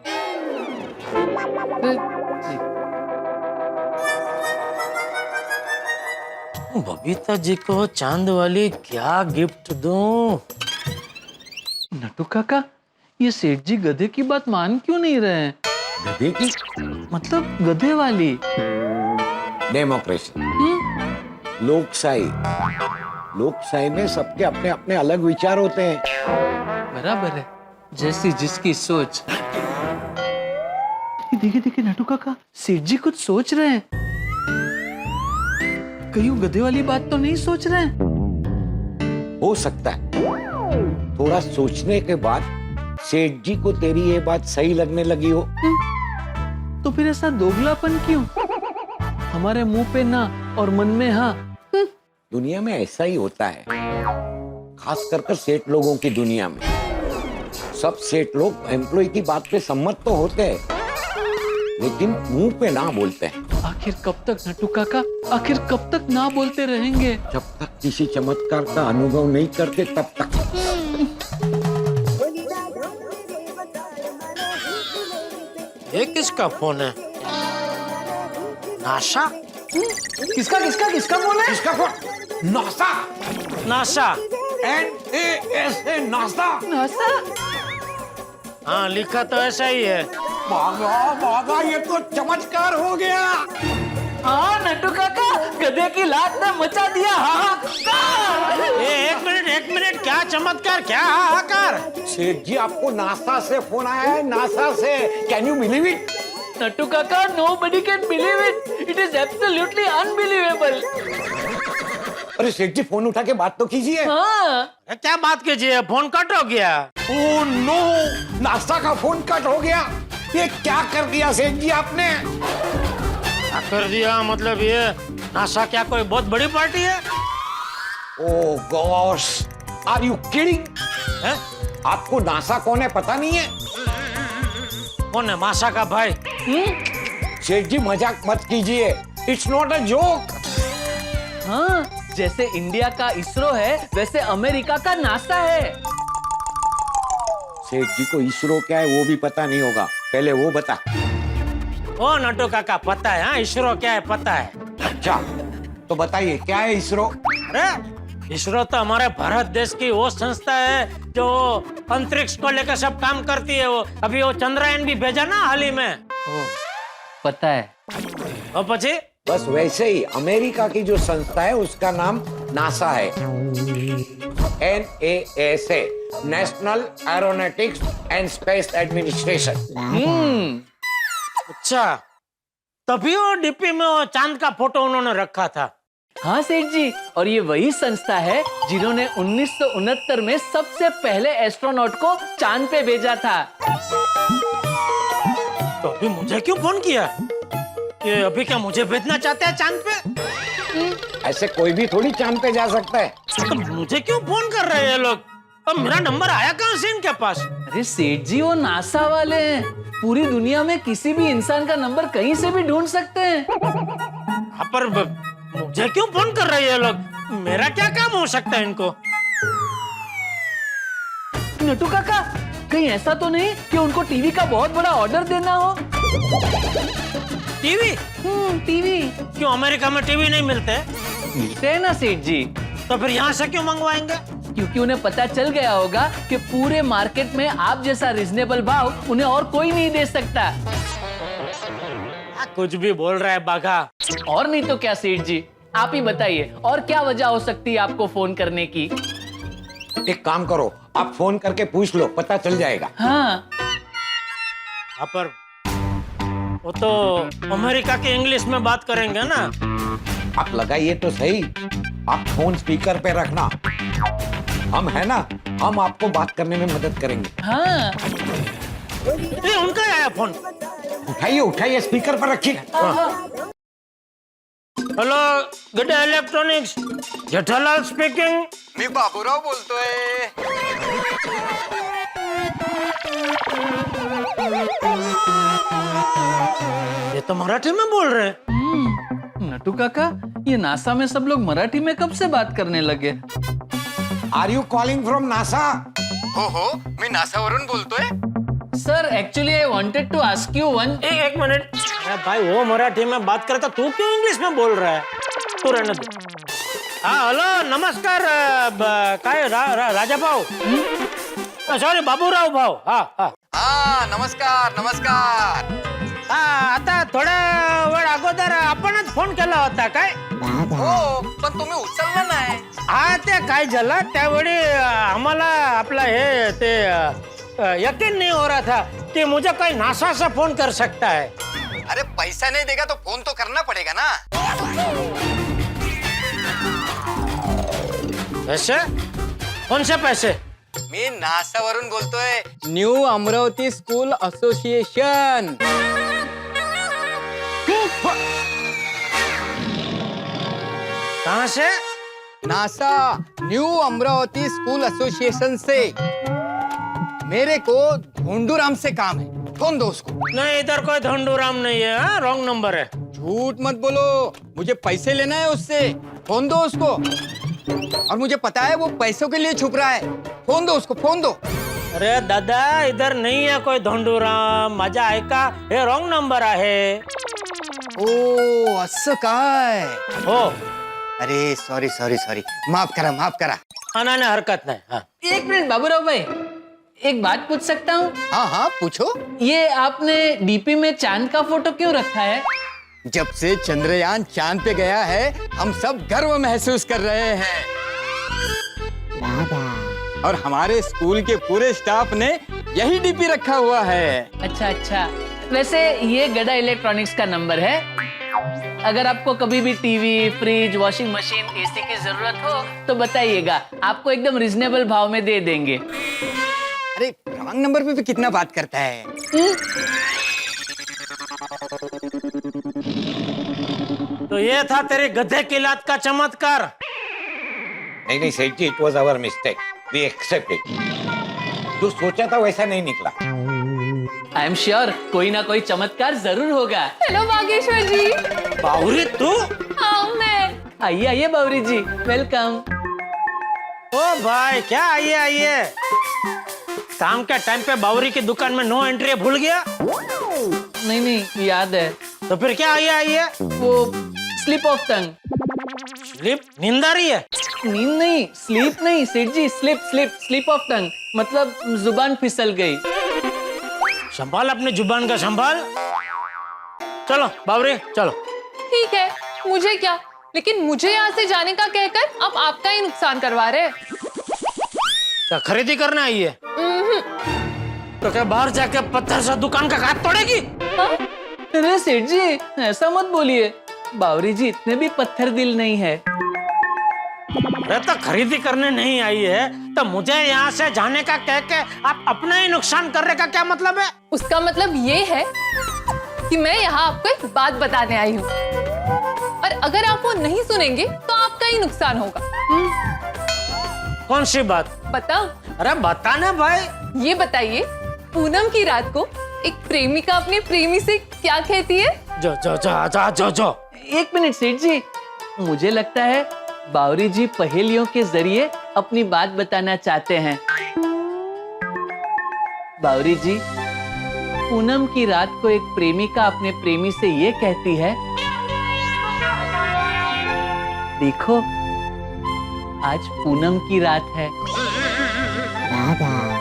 बबीता जी को चांद वाली क्या गिफ्ट दूं? नट्टू काका, ये सेठ जी गधे की बात मान क्यों नहीं रहे हैं? गधे की? मतलब गधे वाली। डेमोक्रेसी, लोकशाही में सबके अपने अपने अलग विचार होते हैं। बराबर है, जैसी जिसकी सोच। देखिए नट्टू काका, सेठ जी कुछ सोच रहे हैं। कहीं वो गधे वाली बात तो नहीं सोच रहे हैं? हो सकता है थोड़ा सोचने के बाद सेठ जी को तेरी ये बात सही लगने लगी हो। तो फिर ऐसा दोगलापन क्यों? हमारे मुंह पे ना और मन में हाँ। दुनिया में ऐसा ही होता है, खास कर सेठ लोगों की दुनिया में। सब सेठ लोग एम्प्लॉय की बात पे सम्मत तो होते हैं, लेकिन मुंह पे ना बोलते हैं। आखिर कब तक नट्टू काका, आखिर कब तक ना बोलते रहेंगे? जब तक किसी चमत्कार का अनुभव नहीं करते तब तक। ये किसका फोन है? नाशा? किसका फोन है? किसका फोन? नासा। नाशा? NASA, NASA. नासा? हाँ, लिखा तो ऐसा ही है। भागा, ये तो चमत्कार हो गया। हाँ नट्टू काका, गधे की लात ने मचा दिया हाहाकार। एक मिनट, क्या चमत्कार, क्या हाहाकार? सेठ जी, आपको नासा से फोन आया है, नासा से। Can you believe it? Nattu काका, nobody can believe it. It is absolutely unbelievable. अरे सेठ जी, फोन उठा के बात तो कीजिए। हाँ। क्या बात कीजिए, फोन कट हो गया। ओह नो, नासा का फोन कट हो गया। ये क्या कर दिया सेठ जी आपने? क्या कर दिया मतलब? ये नासा क्या कोई बहुत बड़ी पार्टी है? ओह गॉश, आर यू किडिंग? आपको नासा कौन है पता नहीं है? कौन है? मासा का भाई? सेठ जी मजाक मत कीजिए, इट्स नॉट अ जोक। हाँ, जैसे इंडिया का इसरो है वैसे अमेरिका का नासा है। सेठ जी को इसरो क्या है वो भी पता नहीं होगा, पहले वो बता। ओ नटू काका, पता है? हाँ, इसरो क्या है पता है। अच्छा तो बताइए क्या है इसरो? अरे इसरो तो हमारे भारत देश की वो संस्था है जो अंतरिक्ष को लेकर सब काम करती है। वो अभी वो चंद्रयान भी भेजा ना हाल ही में। पता है। और पची? बस वैसे ही अमेरिका की जो संस्था है उसका नाम नासा है, NASA, national aeronautics and space administration. अच्छा, तभी वो डीपी में वो चांद का फोटो उन्होंने रखा था। हाँ सेठ जी, और ये वही संस्था है जिन्होंने 1969 में सबसे पहले एस्ट्रोनॉट को चांद पे भेजा था। तो अभी मुझे क्यों फोन किया? ये अभी क्या मुझे भेजना चाहते हैं चांद पे? ऐसे कोई भी थोड़ी चांद पे जा सकता है। तो मुझे क्यों फोन कर रहे हैं ये लोग? अब मेरा नंबर आया कहाँ से इनके पास? अरे सेठ जी, वो नासा वाले हैं, पूरी दुनिया में किसी भी इंसान का नंबर कहीं से भी ढूंढ सकते हैं। हाँ, पर मुझे क्यों फोन कर रहे हैं ये लोग? मेरा क्या काम हो सकता है इनको? नटू काका, कहीं ऐसा तो नहीं कि उनको टीवी का बहुत बड़ा ऑर्डर देना हो? टीवी? टीवी क्यों अमेरिका में टीवी नहीं मिलते? मिलते हैं ना सेठ जी। तो फिर यहाँ से क्यों मंगवाएंगे? क्योंकि उन्हें पता चल गया होगा कि पूरे मार्केट में आप जैसा रिजनेबल भाव उन्हें और कोई नहीं दे सकता। कुछ भी बोल रहा है बाघा। और नहीं तो क्या सेठ जी, आप ही बताइए और क्या वजह हो सकती है आपको फोन करने की? एक काम करो, आप फोन करके पूछ लो, पता चल जाएगा। हाँ, पर वो तो अमेरिका के इंग्लिश में बात करेंगे ना। आप लगाइए तो सही, आप फोन स्पीकर पे रखना, हम है ना, हम आपको बात करने में मदद करेंगे। हाँ। ये उनका आया फोन। उठाइए उठाइए, स्पीकर पर रखिए। Hello, good electronics, Jethalal speaking. मी बाबूराव बोलतोय। ये तो मराठी में बोल रहे हैं। नटू काका, ये नासा में सब लोग मराठी में कब से बात करने लगे? Are you calling from NASA? हो, मी नासावरून बोलतोय। Sir, actually I wanted to ask you one. एक मिनट। अरे भाई, वो मराठी में बात करता, तू क्यों इंग्लिश में बोल रहा है? तू रहने दे। हाँ, हेलो, नमस्कार। काय राजा भाऊ? सॉरी, बाबूराव भाऊ। हा, नमस्कार नमस्कार। आता थोड्या वेळ अगोदर आपणच फोन केला होता काय? हो, पण तुम्ही उचलला नाही। हा, ते काय झालं त्यावेळी आम्हाला आपला हे ते यकीन नहीं हो रहा था कि मुझे कोई नासा से फोन कर सकता है। अरे पैसा नहीं देगा तो फोन तो करना पड़ेगा ना। पैसे? कौन से पैसे? मी नासावरून बोलतोय। New Amravati school association. कहाँ से? NASA new Amravati school association से। मेरे को धोंडूराम से काम है, फोन दो उसको। नहीं, इधर कोई धोंडूराम नहीं है, रॉन्ग नंबर है। झूठ मत बोलो, मुझे पैसे लेना है उससे, फोन दो उसको। और मुझे पता है वो पैसों के लिए छुप रहा है, फोन दो उसको, फोन दो। अरे दादा, इधर नहीं है कोई धोंडूराम, माझा ऐका, हे रॉन्ग नंबर आहे। ओ असं काय? हो। अरे सॉरी सॉरी सॉरी, माफ करा माफ करा। नहीं, हरकत नहीं। हाँ। एक मिनट बाबूराव भाई, एक बात पूछ सकता हूँ? हाँ हाँ पूछो। ये आपने डीपी में चांद का फोटो क्यों रखा है? जब से चंद्रयान चांद पे गया है, हम सब गर्व महसूस कर रहे हैं। और हमारे स्कूल के पूरे स्टाफ ने यही डीपी रखा हुआ है। अच्छा अच्छा, वैसे ये गड़ा इलेक्ट्रॉनिक्स का नंबर है। अगर आपको कभी भी TV, fridge, washing machine, AC की जरूरत हो तो बताइएगा, आपको एकदम रिजनेबल भाव में दे देंगे। अरे रॉन्ग नंबर पे भी कितना बात करता है। तो ये था तेरे गधे की लात का चमत्कार। नहीं Seth ji, it was our mistake, we accept it. जो सोचा था वैसा नहीं निकला। आई एम श्योर कोई ना कोई चमत्कार जरूर होगा। हेलो बागेश्वर जी। बावरी तू? हाँ मैं। आइए आइए बावरी जी, वेलकम। ओ भाई क्या आइए आइए, काम के टाइम पे बावरी की दुकान में नो एंट्री भूल गया? नहीं नहीं याद है। तो फिर क्या आइए आइए? वो स्लिप ऑफ टंग। स्लिप? नींद आ रही है? नींद नहीं, स्लीप नहीं Seth ji, slip slip slip of tongue, मतलब जुबान फिसल गई। संभाल अपनी जुबान का संभाल। चलो बावरी चलो। ठीक है, मुझे क्या, लेकिन मुझे यहाँ से जाने का कहकर अब आपका ही नुकसान करवा रहे। क्या खरीदी करने आई है? तो क्या बाहर जाके पत्थर से दुकान का काट तोड़ेगी? अरे सेठ जी ऐसा मत बोलिए, बावरी जी इतने भी पत्थर दिल नहीं है। अरे तो खरीदी करने नहीं आई है तो मुझे यहाँ से जाने का कह के आप अपना ही नुकसान करने का क्या मतलब है? उसका मतलब ये है कि मैं यहाँ आपको एक बात बताने आई हूँ, और अगर आप वो नहीं सुनेंगे तो आपका ही नुकसान होगा। कौन सी बात? बताओ। अरे बताना भाई। ये बताइए, पूनम की रात को एक प्रेमिका अपने प्रेमी से क्या कहती है? जो जो जो जो जो जो। एक मिनट सेठ जी, मुझे लगता है बावरी जी पहेलियों के जरिए अपनी बात बताना चाहते हैं। बावरी जी, पूनम की रात को एक प्रेमिका अपने प्रेमी से ये कहती है, देखो आज पूनम की रात है,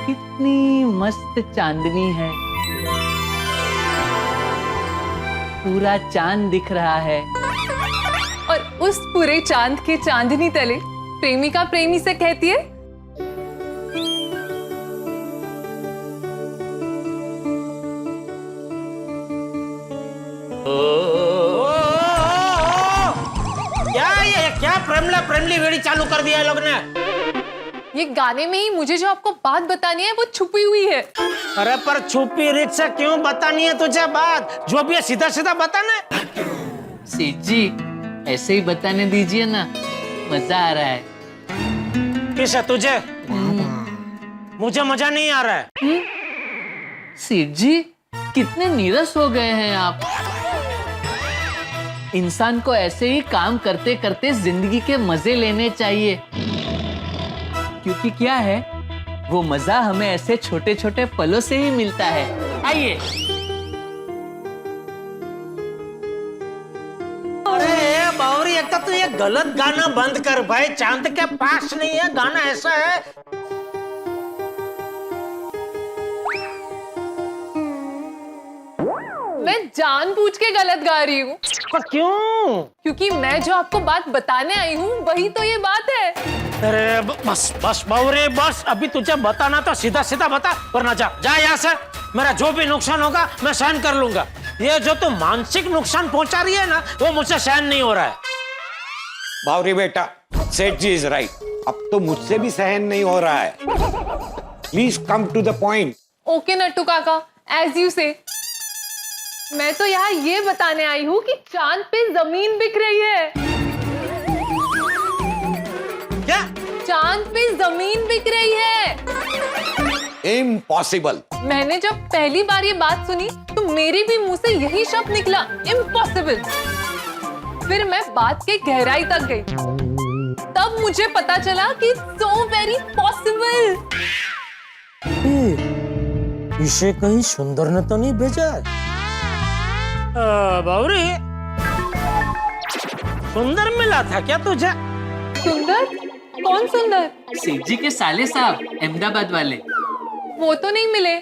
कितनी मस्त चांदनी है, पूरा चांद दिख रहा है। और उस पूरे चांद के चांदनी तले प्रेमिका प्रेमी से कहती है, क्या प्रेमली वेड़ी चालू कर दिया है लोग ने? ये गाने में ही मुझे जो आपको बात बतानी है वो छुपी हुई है। अरे पर छुपी रीत से क्यों बतानी है तुझे बात? जो भी है सीधा सीधा बताना। सेठ जी ऐसे ही बताने दीजिए ना, मजा आ रहा है। किस है तुझे? मुझे मजा नहीं आ रहा है। सेठ जी कितने नीरस हो गए हैं आप। इंसान को ऐसे ही काम करते करते जिंदगी के मजे लेने चाहिए, क्योंकि क्या है वो मजा हमें ऐसे छोटे छोटे पलों से ही मिलता है। आइए। अरे बावरी, एक तो तू ये गलत गाना बंद कर भाई, चांद के पास नहीं है गाना, ऐसा है। मैं जानबूझ के गलत गा रही हूँ। पर क्यों? क्योंकि मैं जो आपको बात बताने आई हूँ वही तो ये बात है। अरे बस बस बावरी बस, अभी तुझे बताना तो सीधा सीधा बता, वरना जा जा यहाँ से। मेरा जो भी नुकसान होगा मैं सहन कर लूंगा। ये जो तू मानसिक नुकसान पहुंचा रही है ना, वो मुझसे सहन नहीं हो रहा है। बावरी बेटा, सेठ जी इज राइट, अब तो मुझसे भी सहन नहीं हो रहा है। Please come to the point. Okay Nattu Kaka, as you से। मैं तो यहाँ ये बताने आई हूँ कि चांद पे जमीन बिक रही है। क्या? चांद पे जमीन बिक रही है। इम्पॉसिबल। मैंने जब पहली बार ये बात सुनी तो मेरे भी मुंह से यही शब्द निकला, इम्पॉसिबल। फिर मैं बात के गहराई तक गई, तब मुझे पता चला कि सो वेरी पॉसिबल। इसे कहीं सुंदर ने तो नहीं भेजा है? बावरी, सुंदर मिला था क्या तुझे? सुंदर? कौन सुंदर? सेठ जी के साले साहब, अहमदाबाद वाले। वो तो नहीं मिले।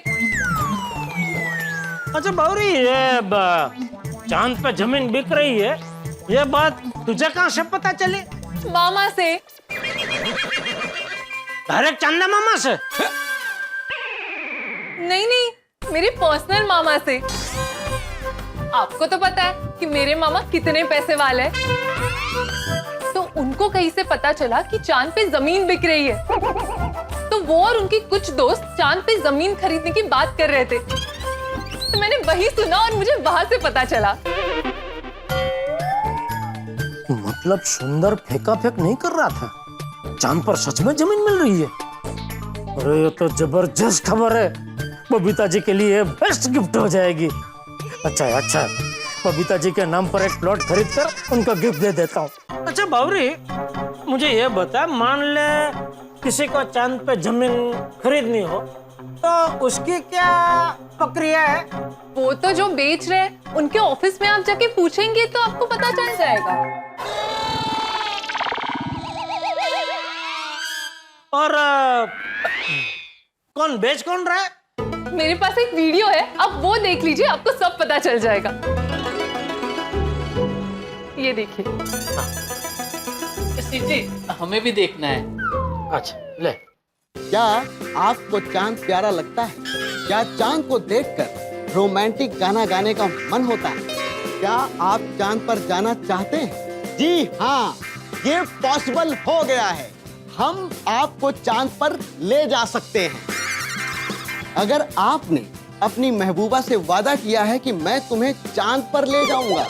अच्छा बावरी, ये चांद पे जमीन बिक रही है, ये बात तुझे कहाँ से पता चली? मामा से। डायरेक्ट चंदा मामा से? नहीं नहीं, मेरे पर्सनल मामा से। आपको तो पता है कि मेरे मामा कितने पैसे वाले हैं। तो उनको कहीं से पता चला कि चांद पे जमीन बिक रही है, तो वो और उनके कुछ दोस्त चांद पे जमीन खरीदने की बात कर रहे थे। तो मैंने वही सुना और मुझे वहां से पता चला। मतलब सुंदर फेंका फेंक नहीं कर रहा था, चांद पर सच में जमीन मिल रही है। अरे ये तो जबरदस्त खबर है। बबीता जी के लिए बेस्ट गिफ्ट हो जाएगी। अच्छा है, अच्छा है। बबीता जी के नाम पर एक प्लॉट खरीद कर उनको गिफ्ट दे देता हूँ। अच्छा बावरी, मुझे ये बता, मान ले किसी को चांद पे जमीन खरीदनी हो तो उसकी क्या प्रक्रिया है? वो तो जो बेच रहे हैं उनके ऑफिस में आप जाके पूछेंगे तो आपको पता चल जाएगा। और कौन बेच कौन रहा है? मेरे पास एक वीडियो है, आप वो देख लीजिए, आपको सब पता चल जाएगा। ये देखिए। जी हमें भी देखना है। अच्छा ले। क्या आपको चांद प्यारा लगता है? क्या चांद को देखकर रोमांटिक गाना गाने का मन होता है? क्या आप चांद पर जाना चाहते हैं? जी हाँ, ये पॉसिबल हो गया है। हम आपको चांद पर ले जा सकते हैं। अगर आपने अपनी महबूबा से वादा किया है कि मैं तुम्हें चांद पर ले जाऊंगा,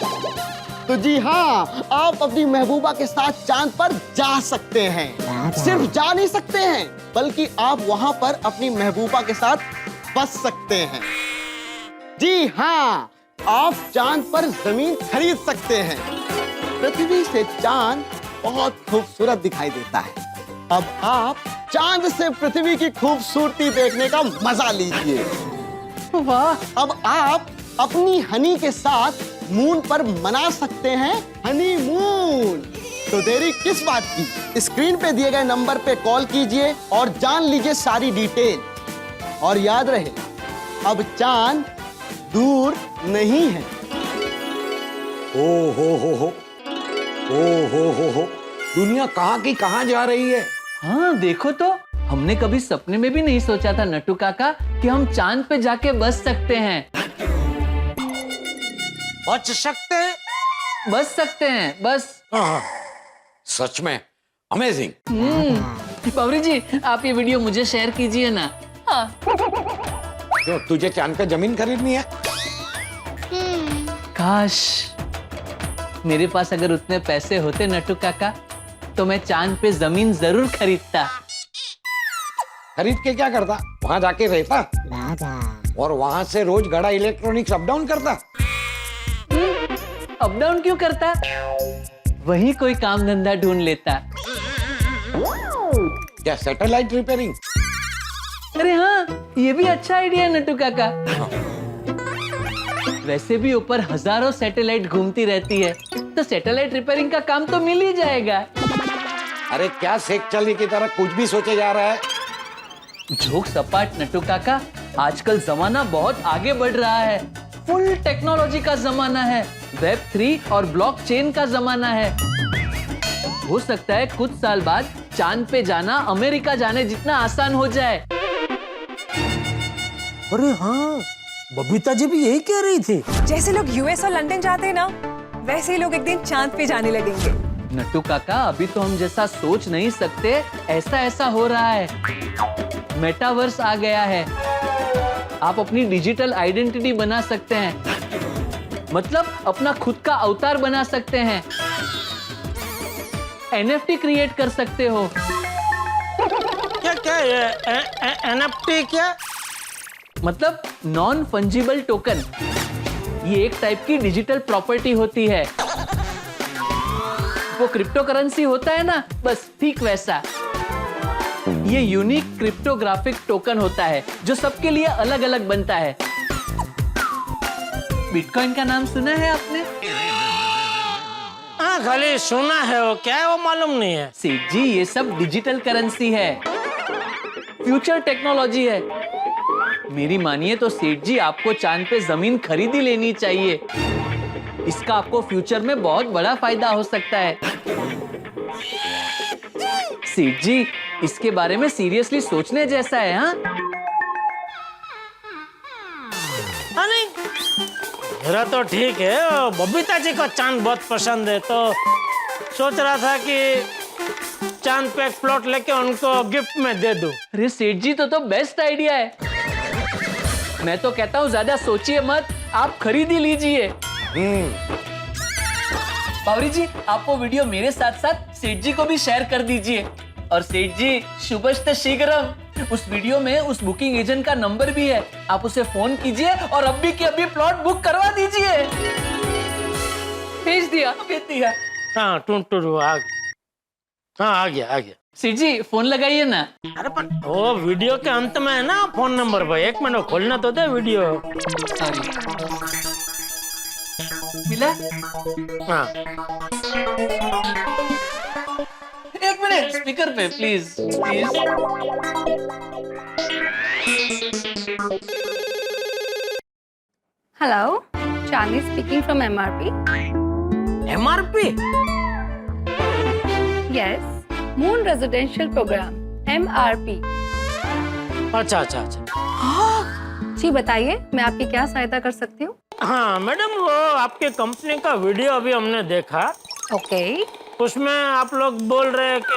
तो जी हाँ, आप अपनी महबूबा के साथ चांद पर जा सकते हैं। सिर्फ जा नहीं सकते हैं, बल्कि आप वहां पर अपनी महबूबा के साथ बस सकते हैं। जी हाँ, आप चांद पर जमीन खरीद सकते हैं। पृथ्वी से चांद बहुत खूबसूरत दिखाई देता है। अब आप चांद से पृथ्वी की खूबसूरती देखने का मजा लीजिए। वाह! अब आप अपनी हनी के साथ मून पर मना सकते हैं हनीमून। तो देरी किस बात की? स्क्रीन पे दिए गए नंबर पे कॉल कीजिए और जान लीजिए सारी डिटेल। और याद रहे, अब चांद दूर नहीं है। ओ हो, दुनिया कहाँ की कहाँ जा रही है? हाँ देखो तो, हमने कभी सपने में भी नहीं सोचा था नट्टू काका कि हम चांद पे जाके बस सकते हैं। बच सकते हैं? बस सकते हैं, बस। सच में अमेजिंग। बावरी जी, आप ये वीडियो मुझे शेयर कीजिए ना। हाँ। क्यों, तुझे चांद पे जमीन खरीदनी है? काश मेरे पास अगर उतने पैसे होते नट्टू काका, तो मैं चांद पे जमीन जरूर खरीदता। खरीद के क्या करता? वहां जाके रहता और वहां से रोज गड़ा इलेक्ट्रॉनिक्स अप डाउन करता। अप डाउन क्यों करता? वही कोई काम धंधा ढूंढ लेता। क्या सैटेलाइट रिपेयरिंग? अरे हाँ, ये भी अच्छा आइडिया है नट्टू काका। वैसे भी ऊपर हजारों सैटेलाइट घूमती रहती है, तो सैटेलाइट रिपेयरिंग का काम तो मिल ही जाएगा। अरे क्या सेक चली की तरह कुछ भी सोचे जा रहा है? जोक सपाट नट्टू काका, आजकल जमाना बहुत आगे बढ़ रहा है। फुल टेक्नोलॉजी का जमाना है, वेब 3 और ब्लॉकचेन का जमाना है। हो सकता है कुछ साल बाद चांद पे जाना अमेरिका जाने जितना आसान हो जाए। अरे हाँ, बबीता जी भी यही कह रही थी। जैसे लोग यूएस और लंदन जाते हैं ना, वैसे ही लोग एक दिन चांद पे जाने लगेंगे। नट्टू काका, अभी तो हम जैसा सोच नहीं सकते, ऐसा हो रहा है। मेटावर्स आ गया है। आप अपनी डिजिटल आइडेंटिटी बना सकते हैं, मतलब अपना खुद का अवतार बना सकते हैं। NFT क्रिएट कर सकते हो। क्या ये NFT क्या? मतलब नॉन फंजिबल टोकन। ये एक टाइप की डिजिटल प्रॉपर्टी होती है। वो क्रिप्टो करेंसी होता है ना, बस ठीक वैसा। ये यूनिक क्रिप्टोग्राफिक टोकन होता है जो सबके लिए अलग अलग बनता है। बिटकॉइन का नाम सुना है आपने? हाँ, खाली सुना है, वो क्या है वो मालूम नहीं है। सेठ जी, ये सब डिजिटल करेंसी है, फ्यूचर टेक्नोलॉजी है। मेरी मानिए तो सेठ जी, आपको चांद पे जमीन खरीद ही लेनी चाहिए। इसका आपको फ्यूचर में बहुत बड़ा फायदा हो सकता है। सेठ जी, इसके बारे में सीरियसली सोचने जैसा है। हाँ, नहीं, मेरा तो ठीक है। बबीता जी को चांद बहुत पसंद है, तो सोच रहा था कि चांद पे एक प्लॉट लेके उनको गिफ्ट में दे दूं। अरे सेठ जी, तो बेस्ट आइडिया है। मैं तो कहता हूँ ज्यादा सोचिए मत, आप खरीद ही लीजिए। बावरी जी, आप वो वीडियो मेरे साथ साथ सेठ जी को भी शेयर कर दीजिए। और सेठ जी, शुभश्त शीघ्रम। उस वीडियो में उस बुकिंग एजेंट का नंबर भी है, आप उसे फोन कीजिए और अभी के अभी प्लॉट बुक करवा दीजिए। भेज दिया। भेज दिया। हाँ टूटू आ गया। हाँ आ गया। सेठ जी फोन लगाइए ना। अरे पर वो वीडियो के अंत में है ना फोन नंबर भाई, 1 मिनट खोलना तो दे वीडियो। सॉरी। मिला? हाँ 1 मिनट स्पीकर पे please please. Hello, Chandi speaking from MRP। MRP? Yes, moon residential program MRP। अच्छा। जी बताइए, मैं आपकी क्या सहायता कर सकती हूँ? हाँ मैडम, वो आपके कंपनी का वीडियो अभी हमने देखा। ओके। उसमें आप लोग बोल रहे हैं कि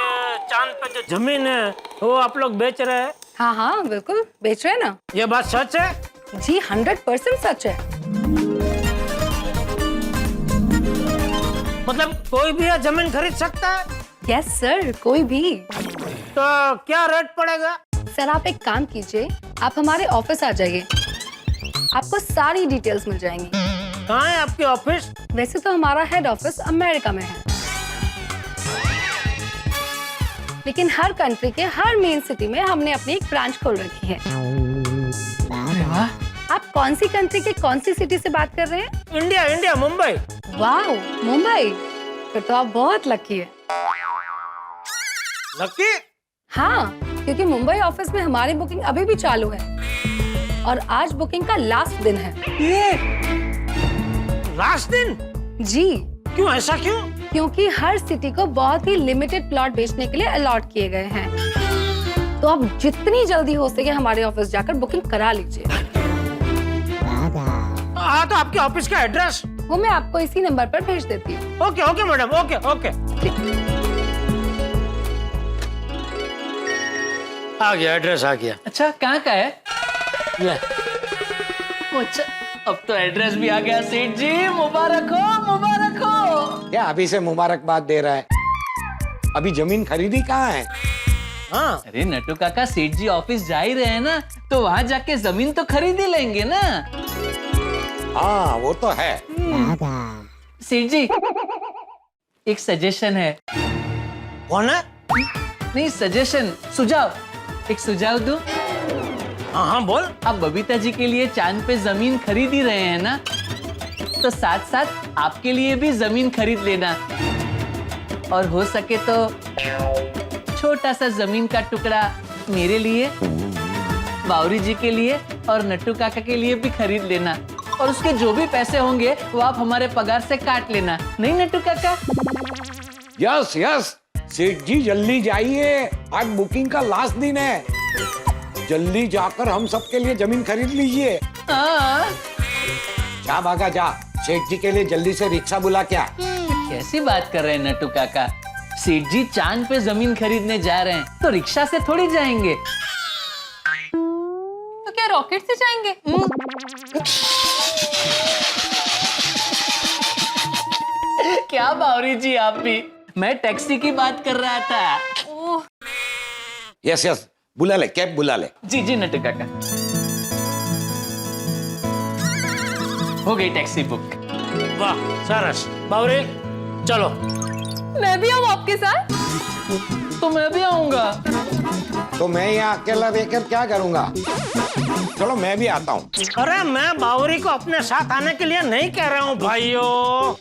चांद पे जो जमीन है वो आप लोग बेच रहे हैं। हाँ बिल्कुल बेच रहे हैं ना। ये बात सच है? जी 100% सच है। मतलब कोई भी ये जमीन खरीद सकता है? यस सर, कोई भी। तो क्या रेट पड़ेगा? सर आप एक काम कीजिए, आप हमारे ऑफिस आ जाइए, आपको सारी डिटेल्स मिल जाएंगी। कहाँ है आपकी ऑफिस? वैसे तो हमारा हेड ऑफिस अमेरिका में है, लेकिन हर कंट्री के हर मेन सिटी में हमने अपनी एक ब्रांच खोल रखी है। अरे वाह। आप कौन सी कंट्री के कौन सी सिटी से बात कर रहे हैं? इंडिया, मुंबई। वाह, मुंबई, फिर तो आप बहुत लकी है। लकी? हाँ, क्योंकि मुंबई ऑफिस में हमारी बुकिंग अभी भी चालू है और आज बुकिंग का लास्ट दिन है। ये लास्ट दिन? जी। क्यों, ऐसा क्यों? क्योंकि हर सिटी को बहुत ही लिमिटेड प्लॉट बेचने के लिए अलॉट किए गए हैं, तो आप जितनी जल्दी हो सके हमारे ऑफिस जाकर बुकिंग करा लीजिए। हाँ तो आपके ऑफिस का एड्रेस? वो मैं आपको इसी नंबर पर भेज देती हूँ। Okay madam, okay. आ गया, एड्रेस आ गया। अच्छा कहाँ का है? ले। अच्छा अब तो एड्रेस भी आ गया। सेठ जी मुबारक हो। क्या अभी से मुबारकबाद दे रहा है? अभी जमीन खरीदी कहाँ है? हाँ। अरे नट्टू काका, सेठ जी ऑफिस जा ही रहे हैं ना, तो वहाँ जाके जमीन तो खरीद ही लेंगे ना। हाँ वो तो है। सेठ जी एक सजेशन है। कौन है? नहीं सजेशन, सुझाव, एक सुझाव दो। हाँ बोल। आप बबीता जी के लिए चांद पे जमीन खरीद ही रहे हैं ना, तो साथ साथ आपके लिए भी जमीन खरीद लेना, और हो सके तो छोटा सा जमीन का टुकड़ा मेरे लिए, बावरी जी के लिए और नट्टू काका के लिए भी खरीद लेना, और उसके जो भी पैसे होंगे वो आप हमारे पगार से काट लेना। नहीं नट्टू काका? यस सेठ जी जल्दी जाइए, आज बुकिंग का लास्ट दिन है, जल्दी जाकर हम सबके लिए जमीन खरीद लीजिए। हाँ। जा भागा जा, सेठ जी के लिए जल्दी से रिक्शा बुला। क्या कैसी बात कर रहे हैं नट्टू काका? सेठ जी चांद पे जमीन खरीदने जा रहे हैं, तो रिक्शा से थोड़ी जाएंगे। तो क्या रॉकेट से जाएंगे? क्या बावरी जी आप भी, मैं टैक्सी की बात कर रहा था। यस बुला ले, कैब बुला ले। जी नट्टू काका, हो गई टैक्सी बुक। वाह सरस। बावरी चलो। मैं भी आऊँ आपके साथ? तो मैं भी आऊंगा। तो मैं यहाँ अकेला रहकर क्या करूँगा? चलो मैं भी आता हूँ। अरे मैं बावरी को अपने साथ आने के लिए नहीं कह रहा हूँ भाइयों।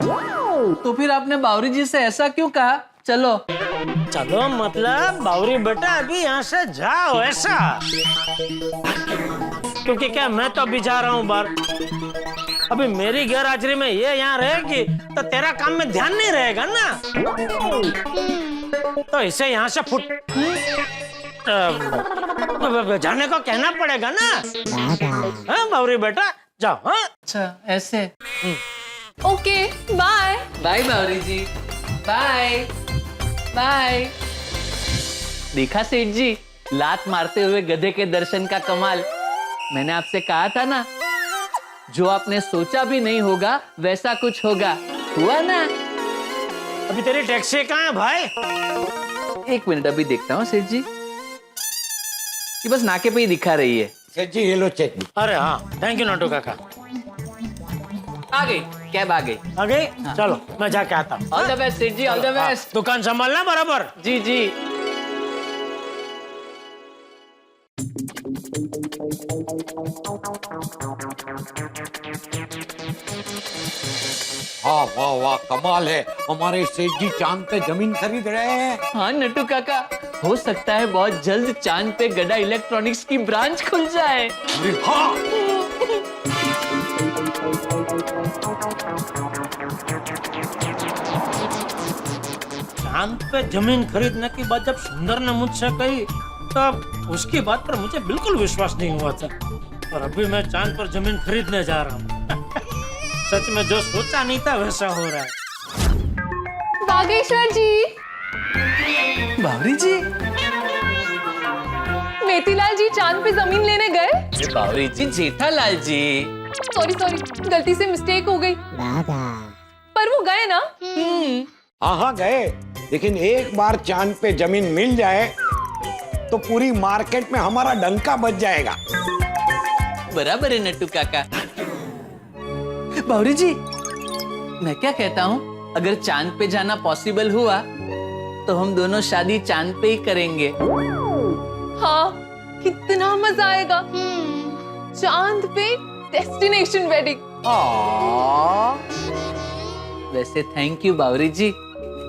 तो फिर आपने बावरी जी से ऐसा क्यों कहा? चलो मतलब बावरी बेटा अभी यहाँ से जाओ, ऐसा? क्योंकि क्या मैं तो अभी जा रहा हूँ बाहर, अभी मेरी गैर हाजिरी में ये यहाँ रहेगी तो तेरा काम में ध्यान नहीं रहेगा ना, तो इसे यहाँ से जाने को कहना पड़ेगा ना। हाँ बावरी बेटा जाओ। हाँ अच्छा ऐसे। Okay bye. Bye Bawri ji, bye bye. देखा सेठ जी, लात मारते हुए गधे के दर्शन का कमाल। मैंने आपसे कहा था ना, जो आपने सोचा भी नहीं होगा वैसा कुछ होगा। हुआ ना? अभी तेरी टैक्सी कहाँ है भाई? 1 मिनट अभी देखता हूँ सेठ जी। ये बस नाके पे ही दिखा रही है। सेठ जी ये लो चेक। अरे हाँ, थैंक यू नटू काका। आ गई, कैब आ गई। आ गई? चलो मैं जाके आता हूँ। ऑल द बेस्ट सेठ जी, ऑल द बेस्ट। दुकान संभालना बराबर। जी जी। वाह वाह वाह, कमाल है, हमारे सेठ जी चांद पे जमीन खरीद रहे हैं। हाँ नट्टू काका, हो सकता है बहुत जल्द चांद पे गड़ा इलेक्ट्रॉनिक्स की ब्रांच खुल जाए। अरे हाँ। चांद पे जमीन खरीदने की बात जब सुंदर ने मुझसे कही तब उसकी बात पर मुझे बिल्कुल विश्वास नहीं हुआ था, और अभी मैं चांद पर जमीन खरीदने जा रहा हूँ। सच में जो सोचा नहीं था वैसा हो रहा है। बागेश्वर जी, बावरी जी, मेतीलाल जी चांद पे जमीन लेने गए। बावरी जी, जेठालाल जी। सॉरी सॉरी, गलती से मिस्टेक हो गई। पर वो गए ना? हाँ गए, लेकिन एक बार चांद पे जमीन मिल जाए तो पूरी मार्केट में हमारा डंका बज जाएगा। बराबर है नट्टू काका। बावरी जी, मैं क्या कहता हूँ, अगर चांद पे जाना पॉसिबल हुआ तो हम दोनों शादी चांद पे ही करेंगे। हाँ, कितना मजा आएगा। चांद पे डेस्टिनेशन वेडिंग। वैसे थैंक यू बावरी जी,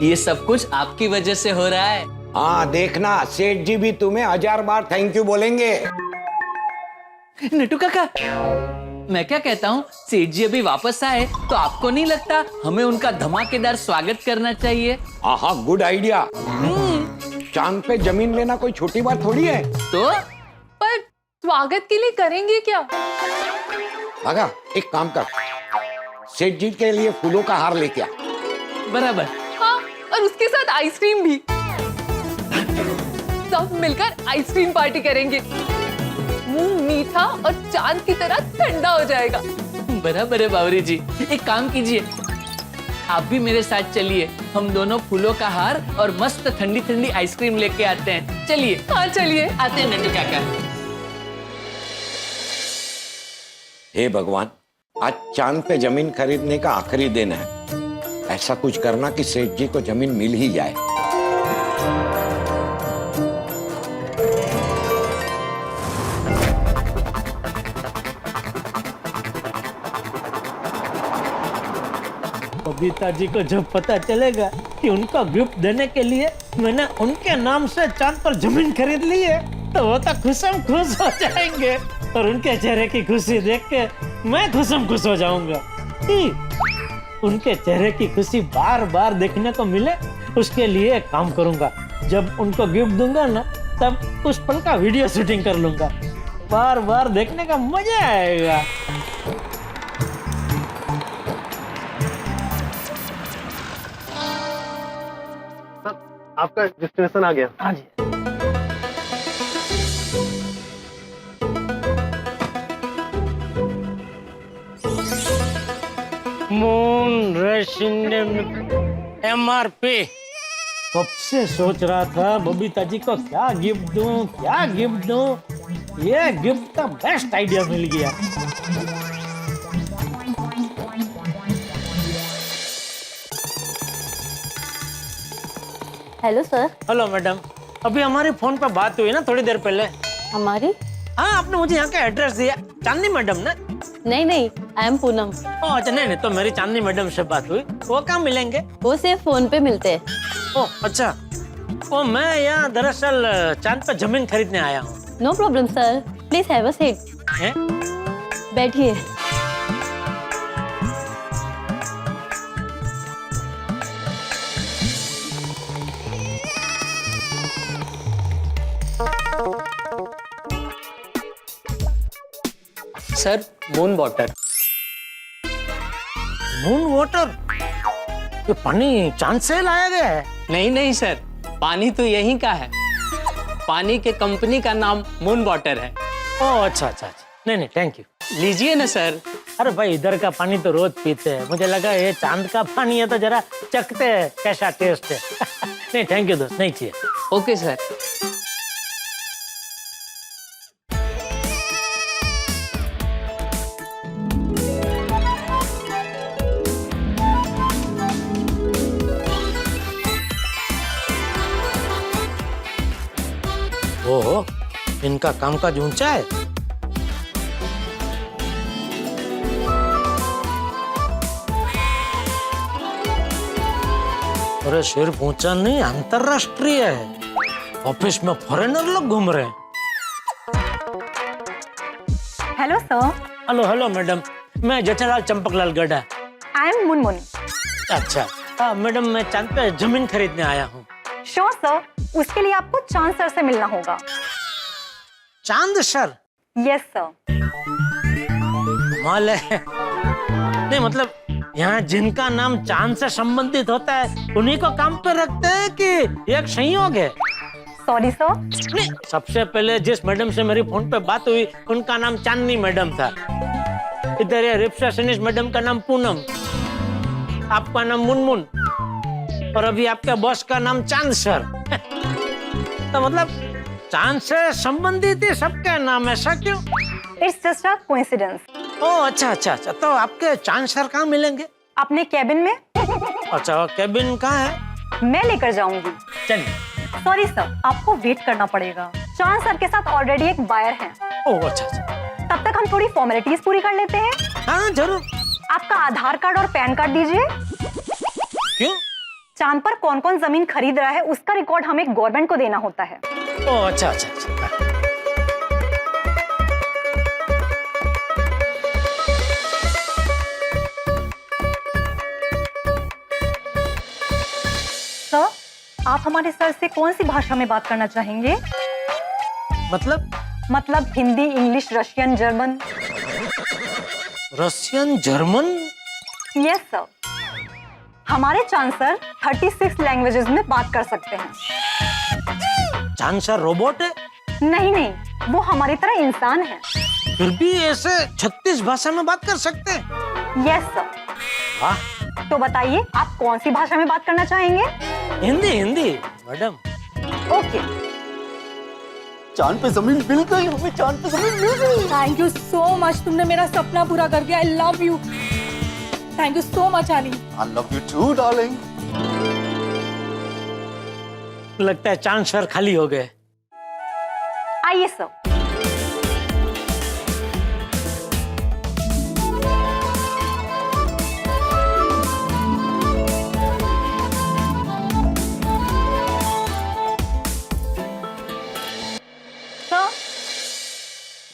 ये सब कुछ आपकी वजह से हो रहा है। हाँ देखना, सेठ जी भी तुम्हें 1000 बार थैंक यू बोलेंगे। नट्टू काका, मैं क्या कहता हूँ, सेठ जी अभी वापस आए तो आपको नहीं लगता हमें उनका धमाकेदार स्वागत करना चाहिए? हाँ गुड आइडिया। चांद पे जमीन लेना कोई छोटी बात थोड़ी है। तो पर स्वागत के लिए करेंगे क्या? भागा, एक काम कर, सेठ जी के लिए फूलों का हार लेके आ। बराबर। हाँ, और उसके साथ आइसक्रीम भी। सब मिलकर आइसक्रीम पार्टी करेंगे। मुंह मीठा और चांद की तरह ठंडा हो जाएगा। बराबर है बावरी जी, एक काम कीजिए, आप भी मेरे साथ चलिए, हम दोनों फूलों का हार और मस्त ठंडी ठंडी आइसक्रीम लेके आते हैं। चलिए। हाँ चलिए। आते हैं नट्टू काका। हे भगवान, आज चांद पे जमीन खरीदने का आखिरी दिन है, ऐसा कुछ करना कि सेठ जी को जमीन मिल ही जाए। बबीता जी को जब पता चलेगा कि उनका गिफ्ट देने के लिए मैंने उनके नाम से चांद पर जमीन खरीद ली है, तो वो तो खुशम खुश हो जाएंगे, और उनके चेहरे की खुशी देख के मैं खुशम खुश हो जाऊंगा। उनके चेहरे की खुशी बार बार देखने को मिले, उसके लिए एक काम करूंगा, जब उनको गिफ्ट दूंगा ना तब उस पल का वीडियो शूटिंग कर लूंगा, बार बार देखने का मजा आएगा। आपका डेस्टिनेशन आ गया। हाँ जी। Moon MRP। कब से सोच रहा था बबीता जी को क्या गिफ्ट दूं, क्या गिफ्ट दूं, ये गिफ्ट का बेस्ट आइडिया मिल गया। Hello sir. हेलो मैडम, अभी हमारी फोन पर बात हुई ना थोड़ी देर पहले। हमारी? हाँ, आपने मुझे यहाँ का एड्रेस दिया, चांदनी मैडम ने। नहीं नहीं, आई एम पूनम। अच्छा, नहीं तो मेरी चांदनी मैडम से बात हुई, वो कहाँ मिलेंगे? वो सिर्फ फोन पे मिलते हैं। ओह अच्छा, वो मैं यहाँ दरअसल चांद पे जमीन खरीदने आया हूँ। No problem sir, please have a seat. बैठिए। Sir, moon water. Moon water? ये पानी चांद से लाया गया है? नहीं नहीं सर, पानी तो यहीं का है, पानी के कंपनी का नाम मून वाटर है। ओह अच्छा अच्छा अच्छा, नहीं थैंक यू। लीजिए ना सर। अरे भाई, इधर का पानी तो रोज पीते हैं, मुझे लगा ये चांद का पानी है तो जरा चखते हैं कैसा टेस्ट है। नहीं थैंक यू दोस्त, नहीं चाहिए। Okay sir. ओहो, इनका कामकाज ऊंचा है। अरे सिर्फ ऊंचा नहीं, अंतरराष्ट्रीय है। ऑफिस में फॉरेनर लोग घूम रहे हैं। Hello sir, hello hello madam, मैं जेठालाल चंपकलाल गढ़ा। I am Munmun. अच्छा, मैडम मैं चांद पे जमीन खरीदने आया हूँ। श्योर सर, उसके लिए आपको चांद सर से मिलना होगा। चांद सर? Yes sir. कमाल है। नहीं मतलब यहाँ जिनका नाम चांद से संबंधित होता है उन्हीं को काम पे रखते हैं कि एक संयोग है? Sorry sir. नहीं, सबसे पहले जिस मैडम से मेरी फोन पे बात हुई उनका नाम चांदनी मैडम था। इधर ये रिसेप्शनिस्ट मैडम का नाम पूनम, आपका नाम मुनमुन, और अभी आपके बॉस का नाम चांद सर। तो मतलब चांद से संबंधित ही सबके नाम, ऐसा क्यों? It's just a coincidence. Oh अच्छा अच्छा अच्छा, तो आपके चांद सर कहाँ मिलेंगे? अपने कैबिन में। अच्छा, कैबिन कहाँ है? मैं लेकर जाऊंगी। चलिए। सॉरी सर, आपको वेट करना पड़ेगा। चांद सर के साथ ऑलरेडी एक बायर है। ओह अच्छा अच्छा। तब तक हम थोड़ी फॉर्मेलिटीज पूरी कर लेते हैं। हाँ जरूर। आपका आधार कार्ड और पैन कार्ड दीजिए। क्यों? चांद पर कौन कौन जमीन खरीद रहा है उसका रिकॉर्ड हमें गवर्नमेंट को देना होता है। ओह अच्छा अच्छा अच्छा। सर, आप हमारे सर से कौन सी भाषा में बात करना चाहेंगे? मतलब Hindi, English, Russian, German. Russian, German? Yes sir, हमारे चांद सर 36 लैंग्वेजेस में बात कर सकते हैं। चांद सर रोबोट है? नहीं नहीं, वो हमारी तरह इंसान है। फिर भी ऐसे 36 भाषा में बात कर सकते हैं? Yes sir. वाह। तो बताइए आप कौन सी भाषा में बात करना चाहेंगे? हिंदी हिंदी मैडम। ओके। चांद पे जमीन मिल गई, हमें चांद पे जमीन मिल गई। थैंक यू सो मच, तुमने मेरा सपना पूरा कर दिया। I love you. Thank you so much आनी। I love you too, darling. लगता है चांद सर खाली हो गए। आइए sir.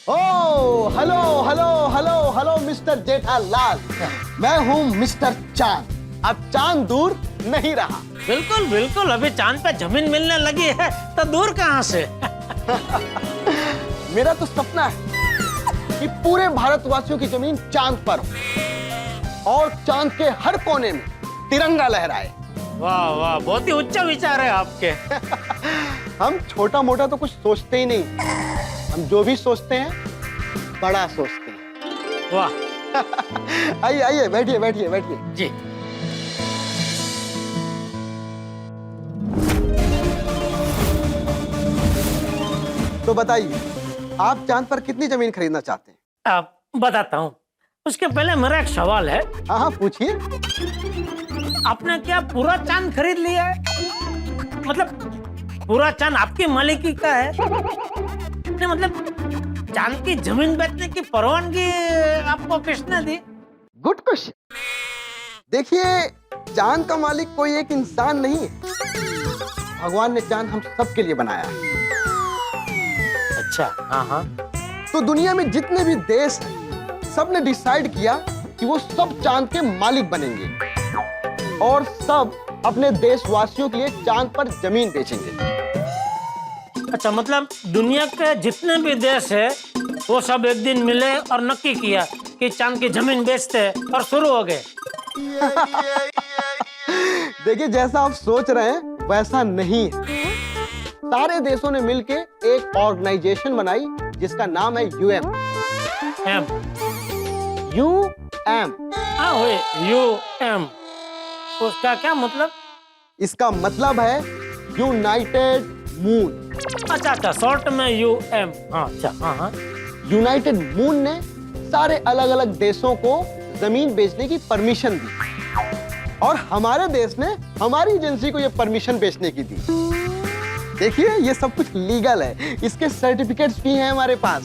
Oh hello hello hello hello mister Jethalal, मैं हूँ मिस्टर चांद। अब चांद दूर नहीं रहा। बिल्कुल बिल्कुल, अभी चांद पे जमीन मिलने लगी है तो दूर कहाँ से? मेरा तो सपना है कि पूरे भारतवासियों की जमीन चांद पर हो और चांद के हर कोने में तिरंगा लहराए। वाह वाह, बहुत ही उच्च विचार है आपके। हम छोटा मोटा तो कुछ सोचते ही नहीं, हम जो भी सोचते हैं बड़ा सोचते हैं। वाह। आइए आइए, बैठिए बैठिए बैठिए। जी। तो बताइए, आप चांद पर कितनी जमीन खरीदना चाहते हैं? आप बताता हूँ, उसके पहले मेरा एक सवाल है। हाँ हाँ पूछिए। आपने क्या पूरा चांद खरीद लिया है? मतलब पूरा चांद आपकी मालिकी का है? नहीं मतलब चांद की जमीन बेचने की परवानगी आपको किसने दी? Good question. देखिए, चांद का मालिक कोई एक इंसान नहीं है, भगवान ने चांद हम सबके लिए बनाया है। अच्छा, हाँ हाँ। तो दुनिया में जितने भी देश हैं, सबने डिसाइड किया कि वो सब चांद के मालिक बनेंगे और सब अपने देशवासियों के लिए चांद पर जमीन बेचेंगे। अच्छा, मतलब दुनिया के जितने भी देश है वो सब एक दिन मिले और नक्की किया कि चांद की जमीन बेचते हैं और शुरू हो गए। देखिए, जैसा आप सोच रहे हैं वैसा नहीं है। सारे देशों ने मिलके एक ऑर्गेनाइजेशन बनाई जिसका नाम है यूएम। यूएम। हाँ हुए यूएम। उसका क्या मतलब? इसका मतलब है यूनाइटेड मून। अच्छा अच्छा, शॉर्ट में यूएम। हाँ अच्छा, हाँ हाँ। यूनाइटेड मून ने सारे अलग अलग देशों को जमीन बेचने की परमिशन दी और हमारे देश ने हमारी एजेंसी को यह परमिशन बेचने की दी। देखिए ये सब कुछ लीगल है, इसके सर्टिफिकेट्स भी हैं हमारे पास।